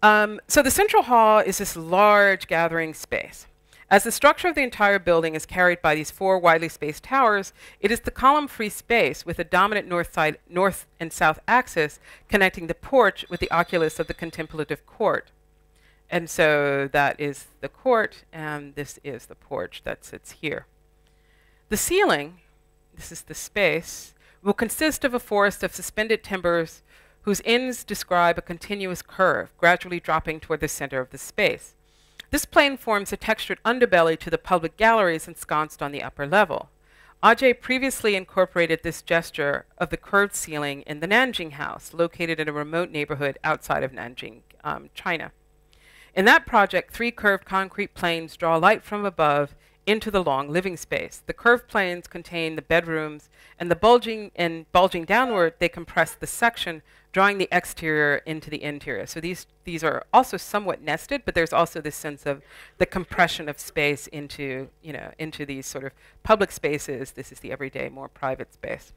B: So the central hall is this large gathering space. As the structure of the entire building is carried by these 4 widely spaced towers, it is the column-free space with a dominant north and south axis connecting the porch with the oculus of the contemplative court. And so that is the court, and this is the porch that sits here. The ceiling, this is the space, will consist of a forest of suspended timbers whose ends describe a continuous curve, gradually dropping toward the center of the space. This plane forms a textured underbelly to the public galleries ensconced on the upper level. Adjaye previously incorporated this gesture of the curved ceiling in the Nanjing House, located in a remote neighborhood outside of Nanjing, China. In that project, 3 curved concrete planes draw light from above into the long living space. The curved planes contain the bedrooms, and bulging downward, they compress the section, drawing the exterior into the interior. So these are also somewhat nested, but there's also this sense of the compression of space into these sort of public spaces. This is the everyday, more private space.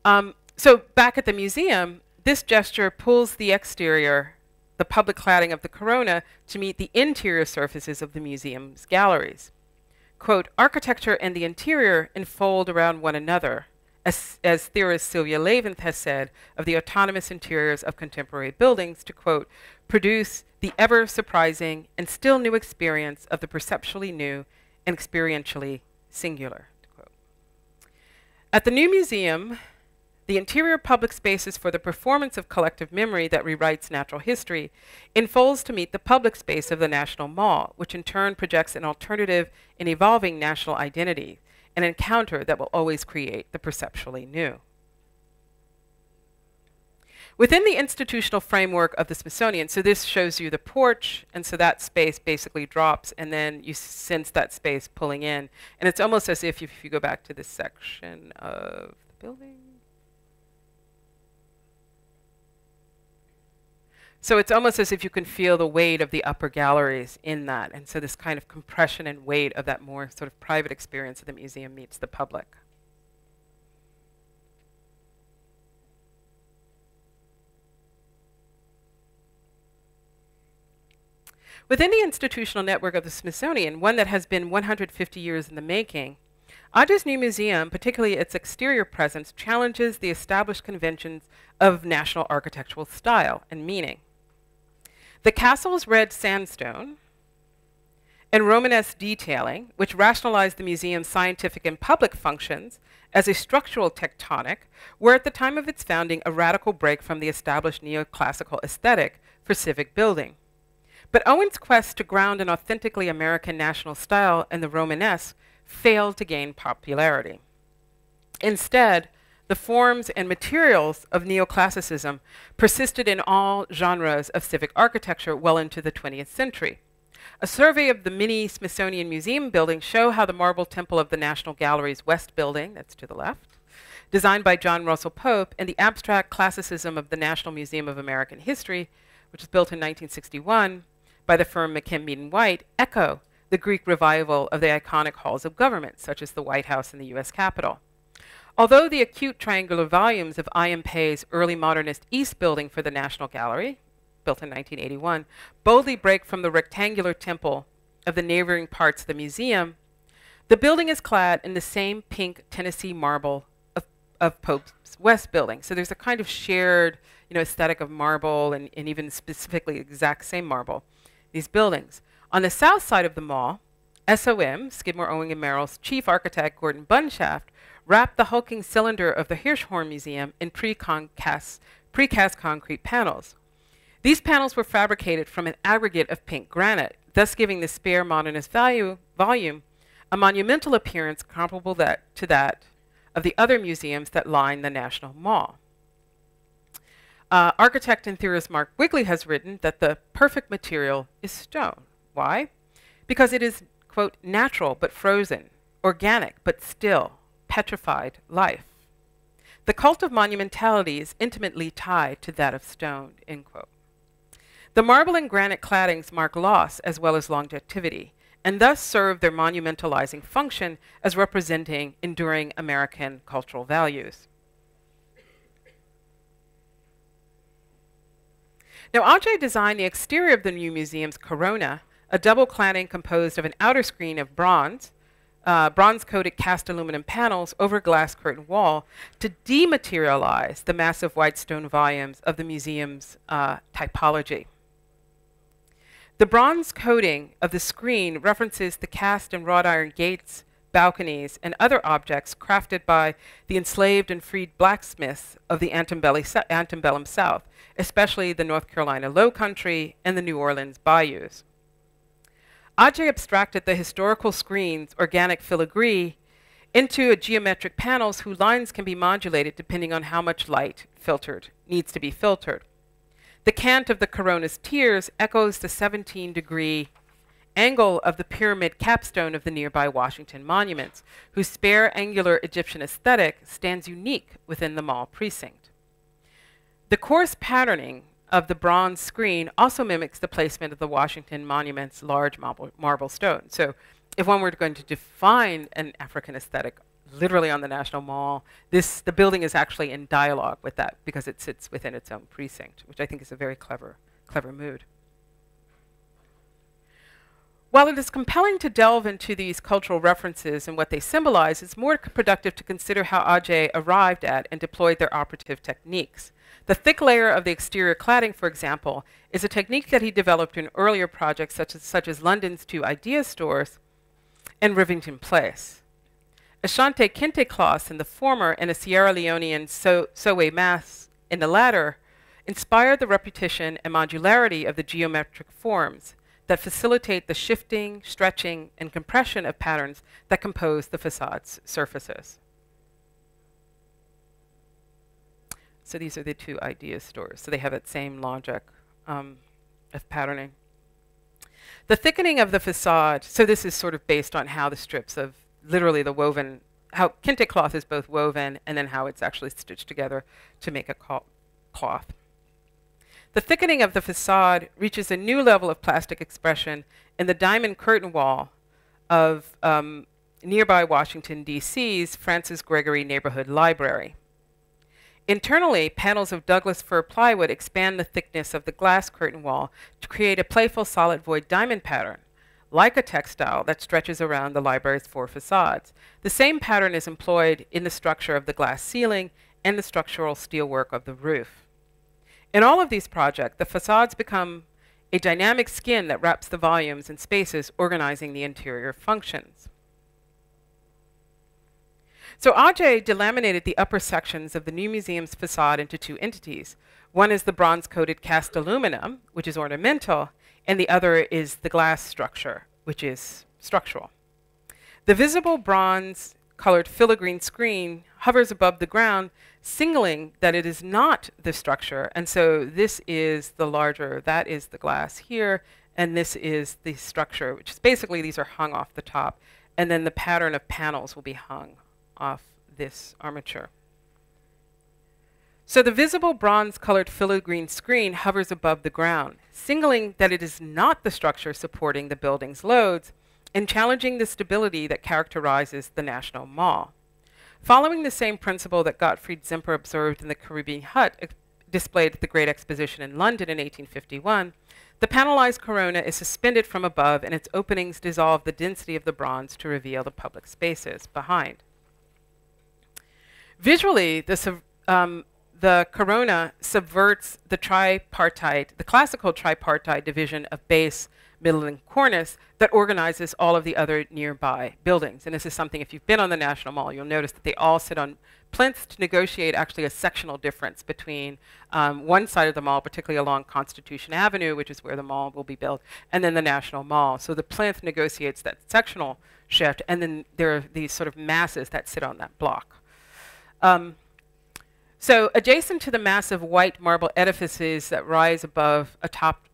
B: So back at the museum, this gesture pulls the exterior, the public cladding of the corona, to meet the interior surfaces of the museum's galleries. Quote, architecture and the interior enfold around one another, as theorist Sylvia Leventh has said of the autonomous interiors of contemporary buildings, to quote, produce the ever surprising and still new experience of the perceptually new and experientially singular. To quote. At the new museum, the interior public spaces for the performance of collective memory that rewrites natural history unfolds to meet the public space of the National Mall, which in turn projects an alternative and evolving national identity, an encounter that will always create the perceptually new. Within the institutional framework of the Smithsonian, so this shows you the porch, and so that space basically drops, and then you sense that space pulling in. And it's almost as if you go back to this section of the building, so it's almost as if you can feel the weight of the upper galleries in that. And so this kind of compression and weight of that more sort of private experience of the museum meets the public. Within the institutional network of the Smithsonian, one that has been 150 years in the making, Adjaye's new museum, particularly its exterior presence, challenges the established conventions of national architectural style and meaning. The castle's red sandstone and Romanesque detailing, which rationalized the museum's scientific and public functions as a structural tectonic, were at the time of its founding a radical break from the established neoclassical aesthetic for civic building. But Owen's quest to ground an authentically American national style in the Romanesque failed to gain popularity. Instead, the forms and materials of neoclassicism persisted in all genres of civic architecture well into the 20th century. A survey of the mini Smithsonian Museum buildings show how the marble temple of the National Gallery's West Building, that's to the left, designed by John Russell Pope, and the abstract classicism of the National Museum of American History, which was built in 1961 by the firm McKim, Mead & White, echo the Greek revival of the iconic halls of government, such as the White House and the US Capitol. Although the acute triangular volumes of I.M. Pei's early modernist East Building for the National Gallery, built in 1981, boldly break from the rectangular temple of the neighboring parts of the museum, the building is clad in the same pink Tennessee marble of Pope's West Building. So there's a kind of shared, aesthetic of marble and even specifically exact same marble, these buildings. On the south side of the mall, SOM, Skidmore, Owing & Merrill's chief architect, Gordon Bunshaft, wrapped the hulking cylinder of the Hirshhorn Museum in precast concrete panels. These panels were fabricated from an aggregate of pink granite, thus giving the spare modernist volume a monumental appearance comparable to that of the other museums that line the National Mall. Architect and theorist Mark Wigley has written that the perfect material is stone. Why? Because it is, quote, natural but frozen, organic but still, petrified life. The cult of monumentality is intimately tied to that of stone, end quote. The marble and granite claddings mark loss as well as longevity, and thus serve their monumentalizing function as representing enduring American cultural values. Now, Adjaye designed the exterior of the new museum's corona, a double cladding composed of an outer screen of bronze-coated cast aluminum panels over a glass curtain wall to dematerialize the massive white stone volumes of the museum's typology. The bronze coating of the screen references the cast and wrought iron gates, balconies, and other objects crafted by the enslaved and freed blacksmiths of the Antebellum South, especially the North Carolina Low Country and the New Orleans bayous. Adjaye abstracted the historical screen's organic filigree into geometric panels whose lines can be modulated depending on how much light needs to be filtered. The cant of the corona's tiers echoes the 17-degree angle of the pyramid capstone of the nearby Washington monuments, whose spare angular Egyptian aesthetic stands unique within the mall precinct. The coarse patterning of the bronze screen also mimics the placement of the Washington monument's large marble stone. So if one were going to define an African aesthetic literally on the National Mall, the building is actually in dialogue with that because it sits within its own precinct, which I think is a very clever mood. While it is compelling to delve into these cultural references and what they symbolize, it's more productive to consider how Adjaye arrived at and deployed their operative techniques. The thick layer of the exterior cladding, for example, is a technique that he developed in earlier projects such as London's 2 Idea stores and Rivington Place. Ashanti Kente cloths in the former and a Sierra Leonean Sowe mass in the latter inspired the repetition and modularity of the geometric forms that facilitate the shifting, stretching, and compression of patterns that compose the facade's surfaces. So these are the 2 Idea stores. So they have that same logic of patterning. The thickening of the facade, so this is sort of based on how the strips of literally the woven, how kente cloth is both woven and then how it's actually stitched together to make a cloth. The thickening of the facade reaches a new level of plastic expression in the diamond curtain wall of nearby Washington, D.C.'s Francis Gregory Neighborhood Library. Internally, panels of Douglas fir plywood expand the thickness of the glass curtain wall to create a playful solid void diamond pattern, like a textile that stretches around the library's 4 facades. The same pattern is employed in the structure of the glass ceiling and the structural steelwork of the roof. In all of these projects, the facades become a dynamic skin that wraps the volumes and spaces, organizing the interior functions. So Adjaye delaminated the upper sections of the new museum's facade into 2 entities. One is the bronze-coated cast aluminum, which is ornamental, and the other is the glass structure, which is structural. The visible bronze-colored filigree screen hovers above the ground, signaling that it is not the structure. And so this is the larger, that is the glass here, and this is the structure, which is basically these are hung off the top. And then the pattern of panels will be hung off this armature. So the visible bronze-colored filigree screen hovers above the ground, signaling that it is not the structure supporting the building's loads and challenging the stability that characterizes the National Mall. Following the same principle that Gottfried Zimper observed in the Caribbean hut displayed at the Great Exposition in London in 1851, the panelized corona is suspended from above and its openings dissolve the density of the bronze to reveal the public spaces behind. Visually, the corona subverts the classical tripartite division of base, middle, and cornice that organizes all of the other nearby buildings. And this is something, if you've been on the National Mall, you'll notice that they all sit on plinths to negotiate actually a sectional difference between one side of the mall, particularly along Constitution Avenue, which is where the mall will be built, and then the National Mall. So the plinth negotiates that sectional shift, and then there are these sort of masses that sit on that block. So adjacent to the massive white marble edifices that rise above atop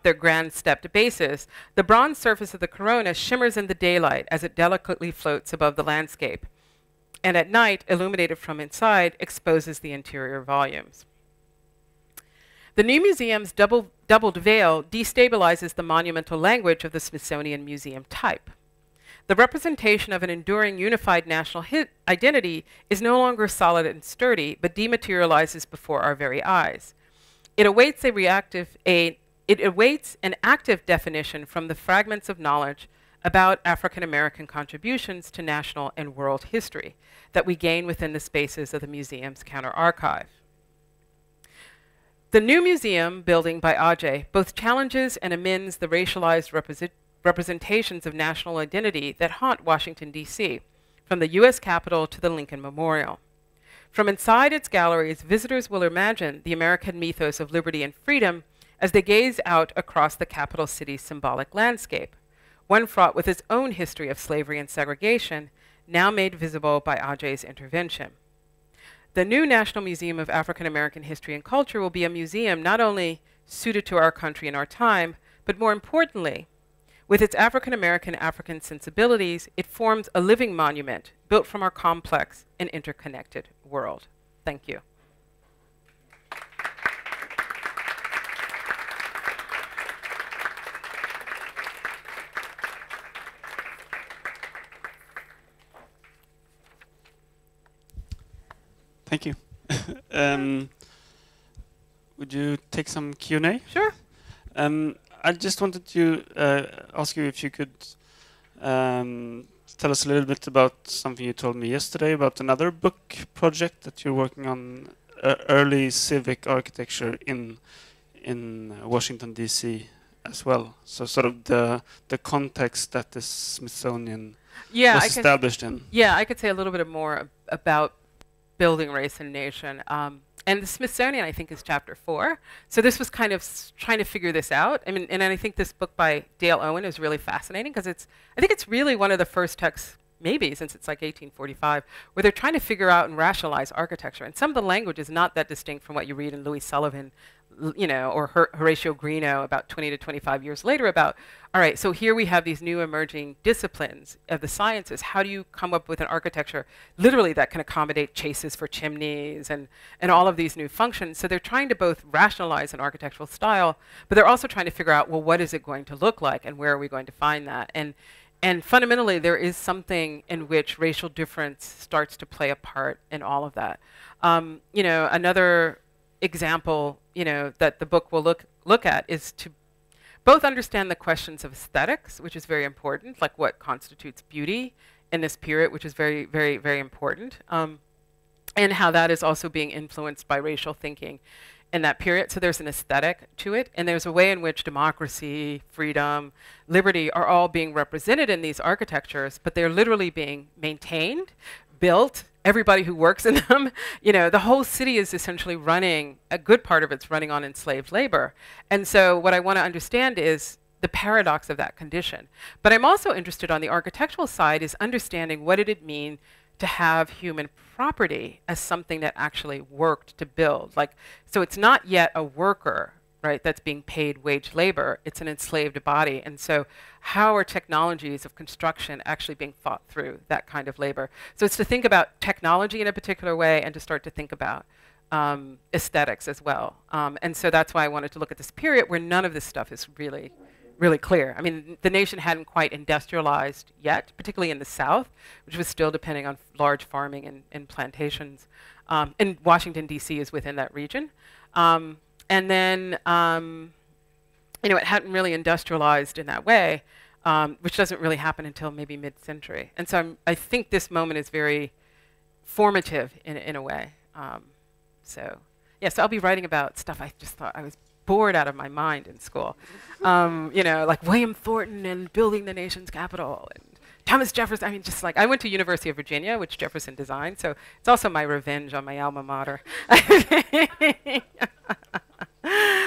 B: their grand stepped bases, the bronze surface of the corona shimmers in the daylight as it delicately floats above the landscape, and at night, illuminated from inside, exposes the interior volumes. The new museum's doubled veil destabilizes the monumental language of the Smithsonian museum type. The representation of an enduring unified national identity is no longer solid and sturdy, but dematerializes before our very eyes. It awaits an active definition from the fragments of knowledge about African American contributions to national and world history that we gain within the spaces of the museum's counter archive. The new museum building by Adjaye both challenges and amends the racialized representations of national identity that haunt Washington, D.C., from the U.S. Capitol to the Lincoln Memorial. From inside its galleries, visitors will imagine the American mythos of liberty and freedom as they gaze out across the capital city's symbolic landscape, one fraught with its own history of slavery and segregation, now made visible by Adjaye's intervention. The new National Museum of African American History and Culture will be a museum not only suited to our country and our time, but more importantly, with its African American sensibilities, it forms a living monument built from our complex and interconnected world. Thank you.
A: Thank you. Would you take some Q&A?
B: Sure.
A: I just wanted to ask you if you could tell us a little bit about something you told me yesterday about another book project that you're working on, early civic architecture in Washington, D.C. as well. So sort of the context that the Smithsonian was established in.
B: Yeah, I could say a little bit more about building race and nation. And the Smithsonian, I think, is chapter 4. So this was kind of trying to figure this out. I mean, and I think this book by Dale Owen is really fascinating because I think it's really one of the first texts, maybe since it's like 1845, where they're trying to figure out and rationalize architecture. And some of the language is not that distinct from what you read in Louis Sullivan, you know, or Horatio Greenough about 20 to 25 years later about, all right, so here we have these new emerging disciplines of the sciences. How do you come up with an architecture literally that can accommodate chases for chimneys and all of these new functions? So they're trying to both rationalize an architectural style, but they're also trying to figure out, well, what is it going to look like and where are we going to find that? And And fundamentally, there is something in which racial difference starts to play a part in all of that. You know, another example, you know, that the book will look at is to both understand the questions of aesthetics, which is very important, like what constitutes beauty in this period, which is very, very, very important, and how that is also being influenced by racial thinking in that period. So there's an aesthetic to it, and there's a way in which democracy, freedom, liberty are all being represented in these architectures, but they're literally being maintained, built, everybody who works in them. You know, the whole city is essentially running, a good part of it's running on enslaved labor. And so what I want to understand is the paradox of that condition. But I'm also interested on the architectural side is understanding what did it mean to have human property as something that actually worked to build. Like, so it's not yet a worker, right, that's being paid wage labor, it's an enslaved body. And so how are technologies of construction actually being thought through that kind of labor? So it's to think about technology in a particular way and to start to think about aesthetics as well. And so that's why I wanted to look at this period where none of this stuff is really clear. I mean, the nation hadn't quite industrialized yet, particularly in the South, which was still depending on large farming and plantations. And Washington, D.C. is within that region. And then, you know, it hadn't really industrialized in that way, which doesn't really happen until maybe mid-century. And so I think this moment is very formative in a way. So, yeah, so I'll be writing about stuff I just thought I was bored out of my mind in school. You know, like William Thornton and building the nation's capital, and Thomas Jefferson. I mean, just like, I went to University of Virginia, which Jefferson designed, so it's also my revenge on my alma mater.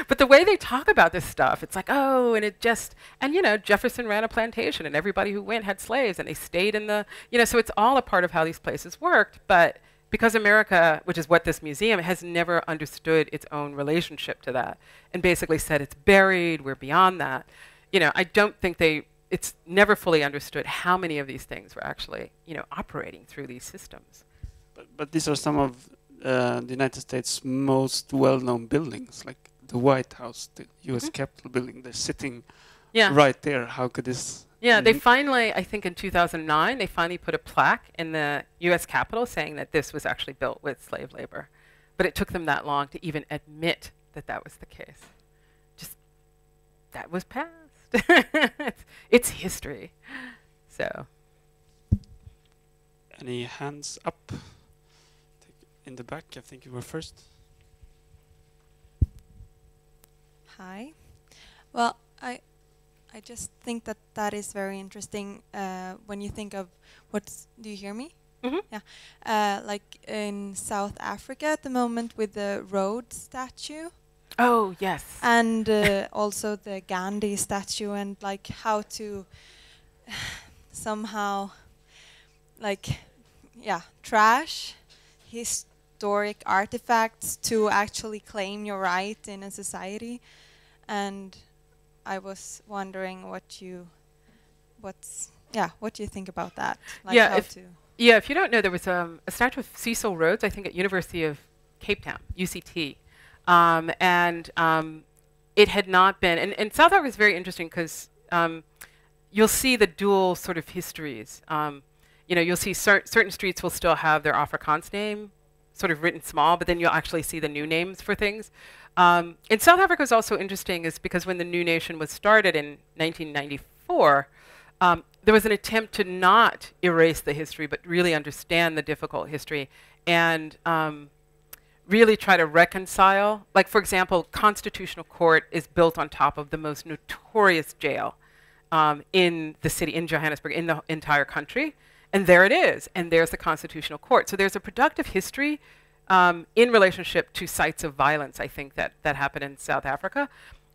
B: But the way they talk about this stuff, it's like, oh, and it just, and you know, Jefferson ran a plantation, and everybody who went had slaves, and they stayed in the, you know, so it's all a part of how these places worked, but because America, which is what this museum, has never understood its own relationship to that, and basically said it's buried, we're beyond that. You know, I don't think it's never fully understood how many of these things were actually, you know, operating through these systems.
A: But these are some of the United States' most well-known buildings, like the White House, the U.S. Capitol building. They're sitting right there. How could this?
B: Yeah, they finally, I think in 2009, they finally put a plaque in the U.S. Capitol saying that this was actually built with slave labor. But it took them that long to even admit that that was the case. Just, that was past. It's history. So.
A: Any hands up? In the back, I think you were first.
C: Hi. Well, I just think that that is very interesting when you think of what's. Do you hear me?
B: Mm-hmm.
C: Yeah. Like in South Africa at the moment with the Rhodes statue.
B: Oh yes.
C: And also the Gandhi statue, and like how to somehow, like, trash historic artifacts to actually claim your right in a society. And I was wondering what you think about that. Like
B: if you don't know, there was a statue of Cecil Rhodes, I think, at University of Cape Town, UCT. It had not been, and South Africa is very interesting because you'll see the dual sort of histories. You know, you'll see certain streets will still have their Afrikaans name sort of written small, but then you'll actually see the new names for things. In South Africa is also interesting is because when the new nation was started in 1994, there was an attempt to not erase the history, but really understand the difficult history and really try to reconcile. Like, for example, Constitutional Court is built on top of the most notorious jail in the city, in Johannesburg, in the entire country. And there it is, and there's the Constitutional Court. So there's a productive history in relationship to sites of violence, I think, that happened in South Africa.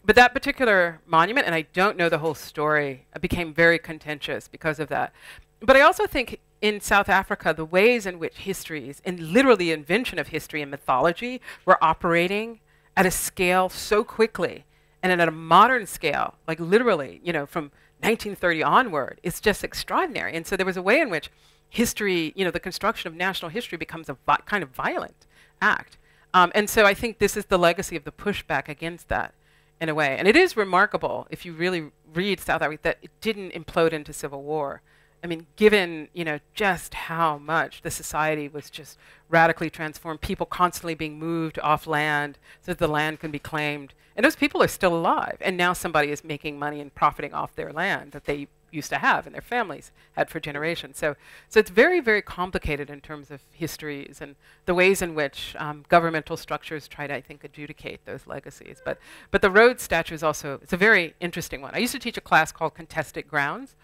B: But that particular monument, and I don't know the whole story, became very contentious because of that. But I also think in South Africa, the ways in which histories, and literally the invention of history and mythology, were operating at a scale so quickly, and at a modern scale, like literally, you know, from 1930 onward, it's just extraordinary. And so there was a way in which history, you know, the construction of national history becomes a kind of violent act. And so I think this is the legacy of the pushback against that in a way. And it is remarkable, if you really read South Africa, that it didn't implode into civil war. I mean, given, you know, just how much the society was just radically transformed, people constantly being moved off land so that the land can be claimed. And those people are still alive. And now somebody is making money and profiting off their land that they used to have and their families had for generations. So it's very, very complicated in terms of histories and the ways in which governmental structures try to, I think, adjudicate those legacies. But the Rhodes statue is also, it's a very interesting one. I used to teach a class called Contested Grounds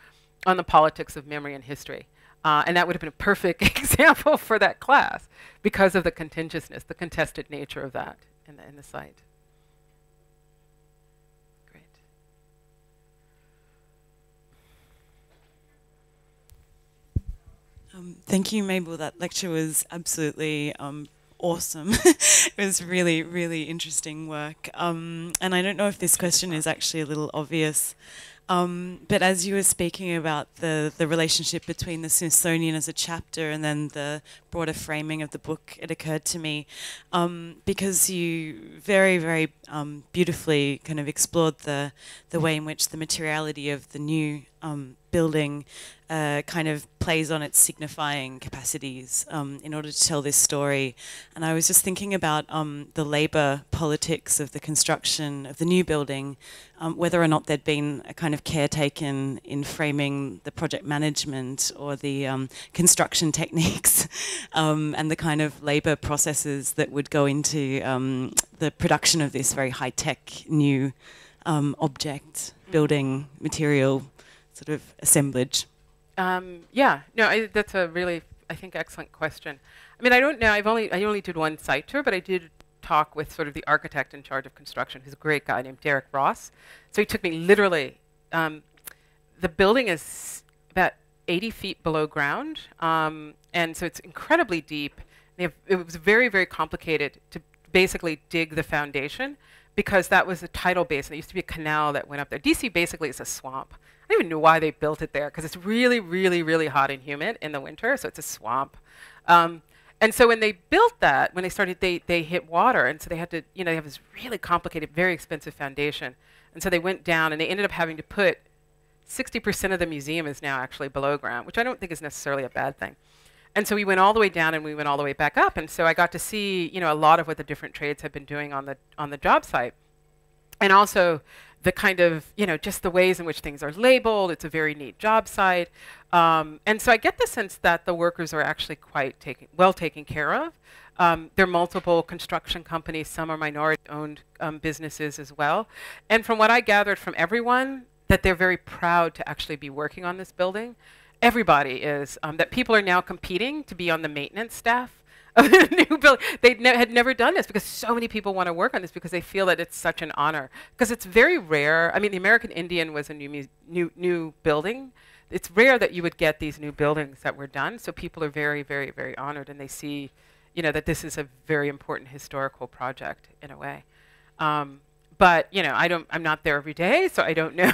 B: on the politics of memory and history. And that would have been a perfect example for that class because of the contentiousness, the contested nature of that in the site. Great.
D: Thank you, Mabel. That lecture was absolutely awesome. It was really, really interesting work. And I don't know if this question is actually a little obvious, but as you were speaking about the relationship between the Smithsonian as a chapter and then the broader framing of the book, it occurred to me, because you very, very beautifully kind of explored the way in which the materiality of the new building kind of plays on its signifying capacities in order to tell this story. And I was just thinking about the labour politics of the construction of the new building, whether or not there'd been a kind of care taken in framing the project management or the construction techniques and the kind of labour processes that would go into the production of this very high-tech new object, building, material, sort of assemblage.
B: Yeah, no, that's a really, I think, excellent question. I mean, I don't know, I only did one site tour, but I did talk with sort of the architect in charge of construction, who's a great guy named Derek Ross. So he took me literally, the building is about 80 feet below ground, and so it's incredibly deep. It was very, very complicated to basically dig the foundation because that was a tidal basin. There used to be a canal that went up there. DC basically is a swamp. I don't even know why they built it there because it's really, really, really hot and humid in the winter, so it's a swamp. And so when they built that, when they started, they hit water, and so they had to, you know, they have this really complicated, very expensive foundation. And so they went down, and they ended up having to put 60% of the museum is now actually below ground, which I don't think is necessarily a bad thing. And so we went all the way down, and we went all the way back up. And so I got to see, you know, a lot of what the different trades have been doing on the job site, and also the kind of, you know, just the ways in which things are labeled. It's a very neat job site. And so I get the sense that the workers are actually quite well taken care of. There are multiple construction companies. Some are minority-owned businesses as well. And from what I gathered from everyone, that they're very proud to actually be working on this building. Everybody is. That people are now competing to be on the maintenance staff of the new building. They had never done this because so many people want to work on this because they feel that it's such an honor. Because it's very rare. I mean, the American Indian was a new building. It's rare that you would get these new buildings that were done. So people are very, very, very honored, and they see, you know, that this is a very important historical project in a way. But you know, I'm not there every day, so I don't know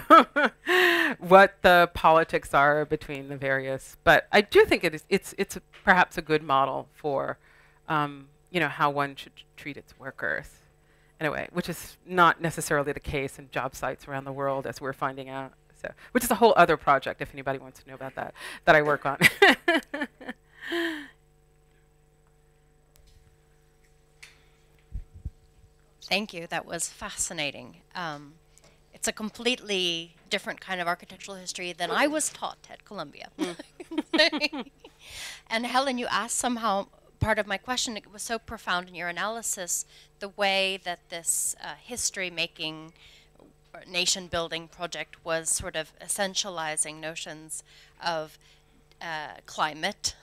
B: what the politics are between the various. But I do think it's perhaps a good model for, you know, how one should treat its workers, in a way, which is not necessarily the case in job sites around the world, as we're finding out. So, which is a whole other project, if anybody wants to know about that I work on.
E: Thank you. That was fascinating. It's a completely different kind of architectural history than I was taught at Columbia. And Helen, you asked somehow, part of my question, it was so profound in your analysis, the way that this history-making, nation-building project was sort of essentializing notions of climate,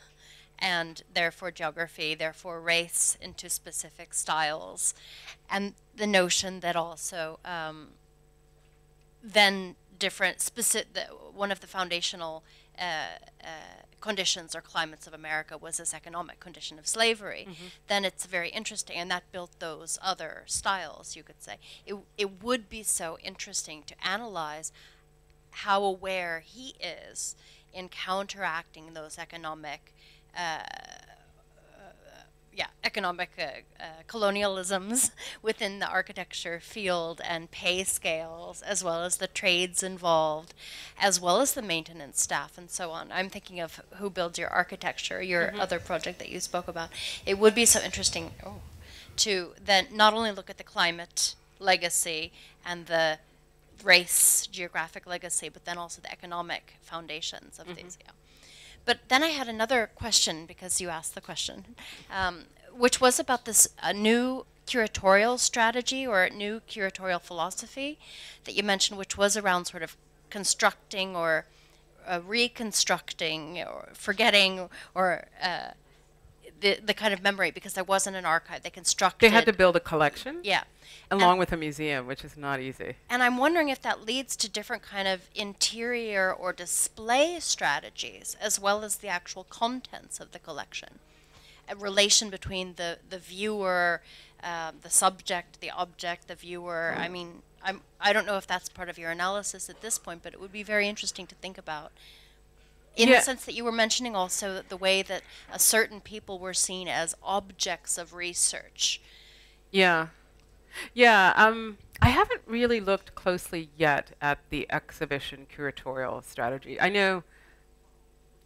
E: and therefore geography, therefore race into specific styles. And the notion that also then different one of the foundational conditions or climates of America was this economic condition of slavery. Then it's very interesting, and that built those other styles, you could say. It would be so interesting to analyze how aware he is in counteracting those economic economic colonialisms within the architecture field and pay scales, as well as the trades involved, as well as the maintenance staff and so on. I'm thinking of Who Builds Your Architecture, your other project that you spoke about. It would be so interesting to then not only look at the climate legacy and the race geographic legacy, but then also the economic foundations of these. Yeah. But then I had another question, because you asked the question, which was about this new curatorial strategy or new curatorial philosophy that you mentioned, which was around sort of constructing or reconstructing or forgetting or the kind of memory, because there wasn't an archive. They constructed.
B: They had to build a collection.
E: Yeah.
B: Along with a museum, which is not easy.
E: And I'm wondering if that leads to different kind of interior or display strategies, as well as the actual contents of the collection. A relation between the viewer, the subject, the object, the viewer. I mean, I don't know if that's part of your analysis at this point, but it would be very interesting to think about. In the sense that you were mentioning also the way that certain people were seen as objects of research.
B: Yeah. Yeah, I haven't really looked closely yet at the exhibition curatorial strategy. I know,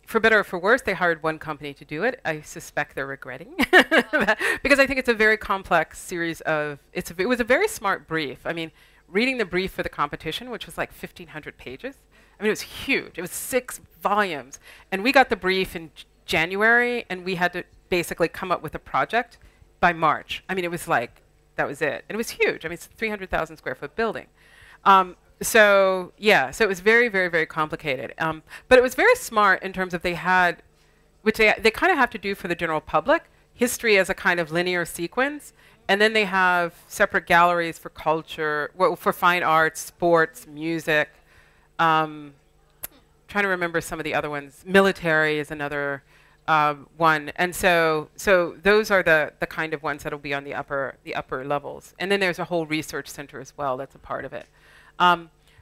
B: for better or for worse, they hired one company to do it. I suspect they're regretting that, because I think it's a very complex series of, it was a very smart brief. I mean, reading the brief for the competition, which was like 1,500 pages, I mean, it was huge. It was 6 volumes. And we got the brief in January, and we had to basically come up with a project by March. I mean, it was like, that was it. And it was huge. I mean, it's a 300,000 square foot building. So it was very, very, very complicated. But it was very smart in terms of they had, which they kind of have to do for the general public, history as a kind of linear sequence. And then they have separate galleries for culture, well, for fine arts, sports, music. Trying to remember some of the other ones. Military is another one, and so those are the kind of ones that'll be on the upper levels, and then there's a whole research center as well that's a part of it.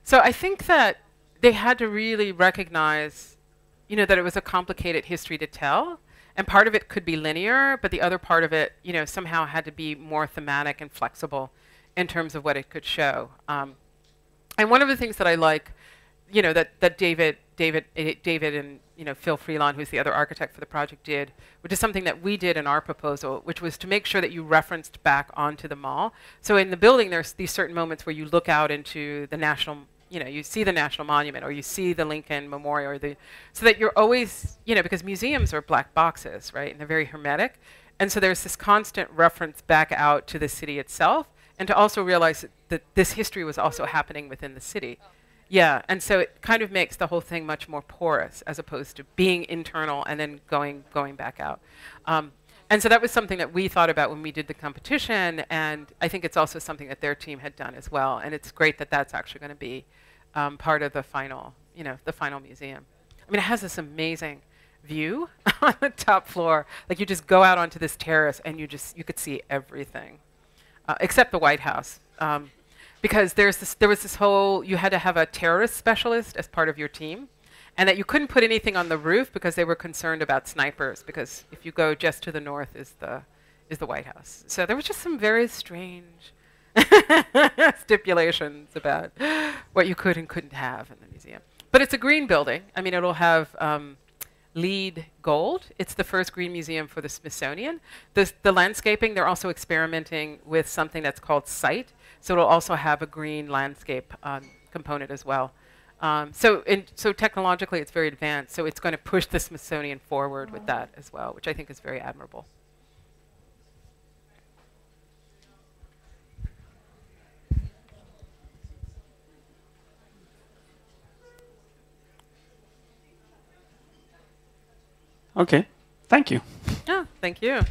B: So I think that they had to really recognize, that it was a complicated history to tell, and part of it could be linear, but the other part of it, somehow had to be more thematic and flexible in terms of what it could show. And one of the things that I like, that David and Phil Freelon, who's the other architect for the project, did, which is something that we did in our proposal, which was to make sure that you referenced back onto the mall. So in the building, there's these certain moments where you look out into the national, you see the National Monument, or you see the Lincoln Memorial, or so that you're always, because museums are black boxes, right? And they're very hermetic. And so there's this constant reference back out to the city itself, and to also realize that this history was also happening within the city. Yeah, and so it kind of makes the whole thing much more porous, as opposed to being internal and then going back out. And so that was something that we thought about when we did the competition, and I think it's also something that their team had done as well. And it's great that that's actually going to be part of the final, the final museum. I mean, it has this amazing view on the top floor. Like, you just go out onto this terrace, and you could see everything, except the White House. Because there was this whole, you had to have a terrorist specialist as part of your team, and that you couldn't put anything on the roof because they were concerned about snipers, because if you go just to the north is the White House. So there was just some very strange stipulations about what you could and couldn't have in the museum. But it's a green building. I mean, it'll have LEED gold. It's the first green museum for the Smithsonian. The landscaping, they're also experimenting with something that's called SITE. So it'll also have a green landscape component as well. So technologically, it's very advanced. So it's going to push the Smithsonian forward with that as well, which I think is very admirable.
A: Okay, thank you.
B: Yeah, thank you.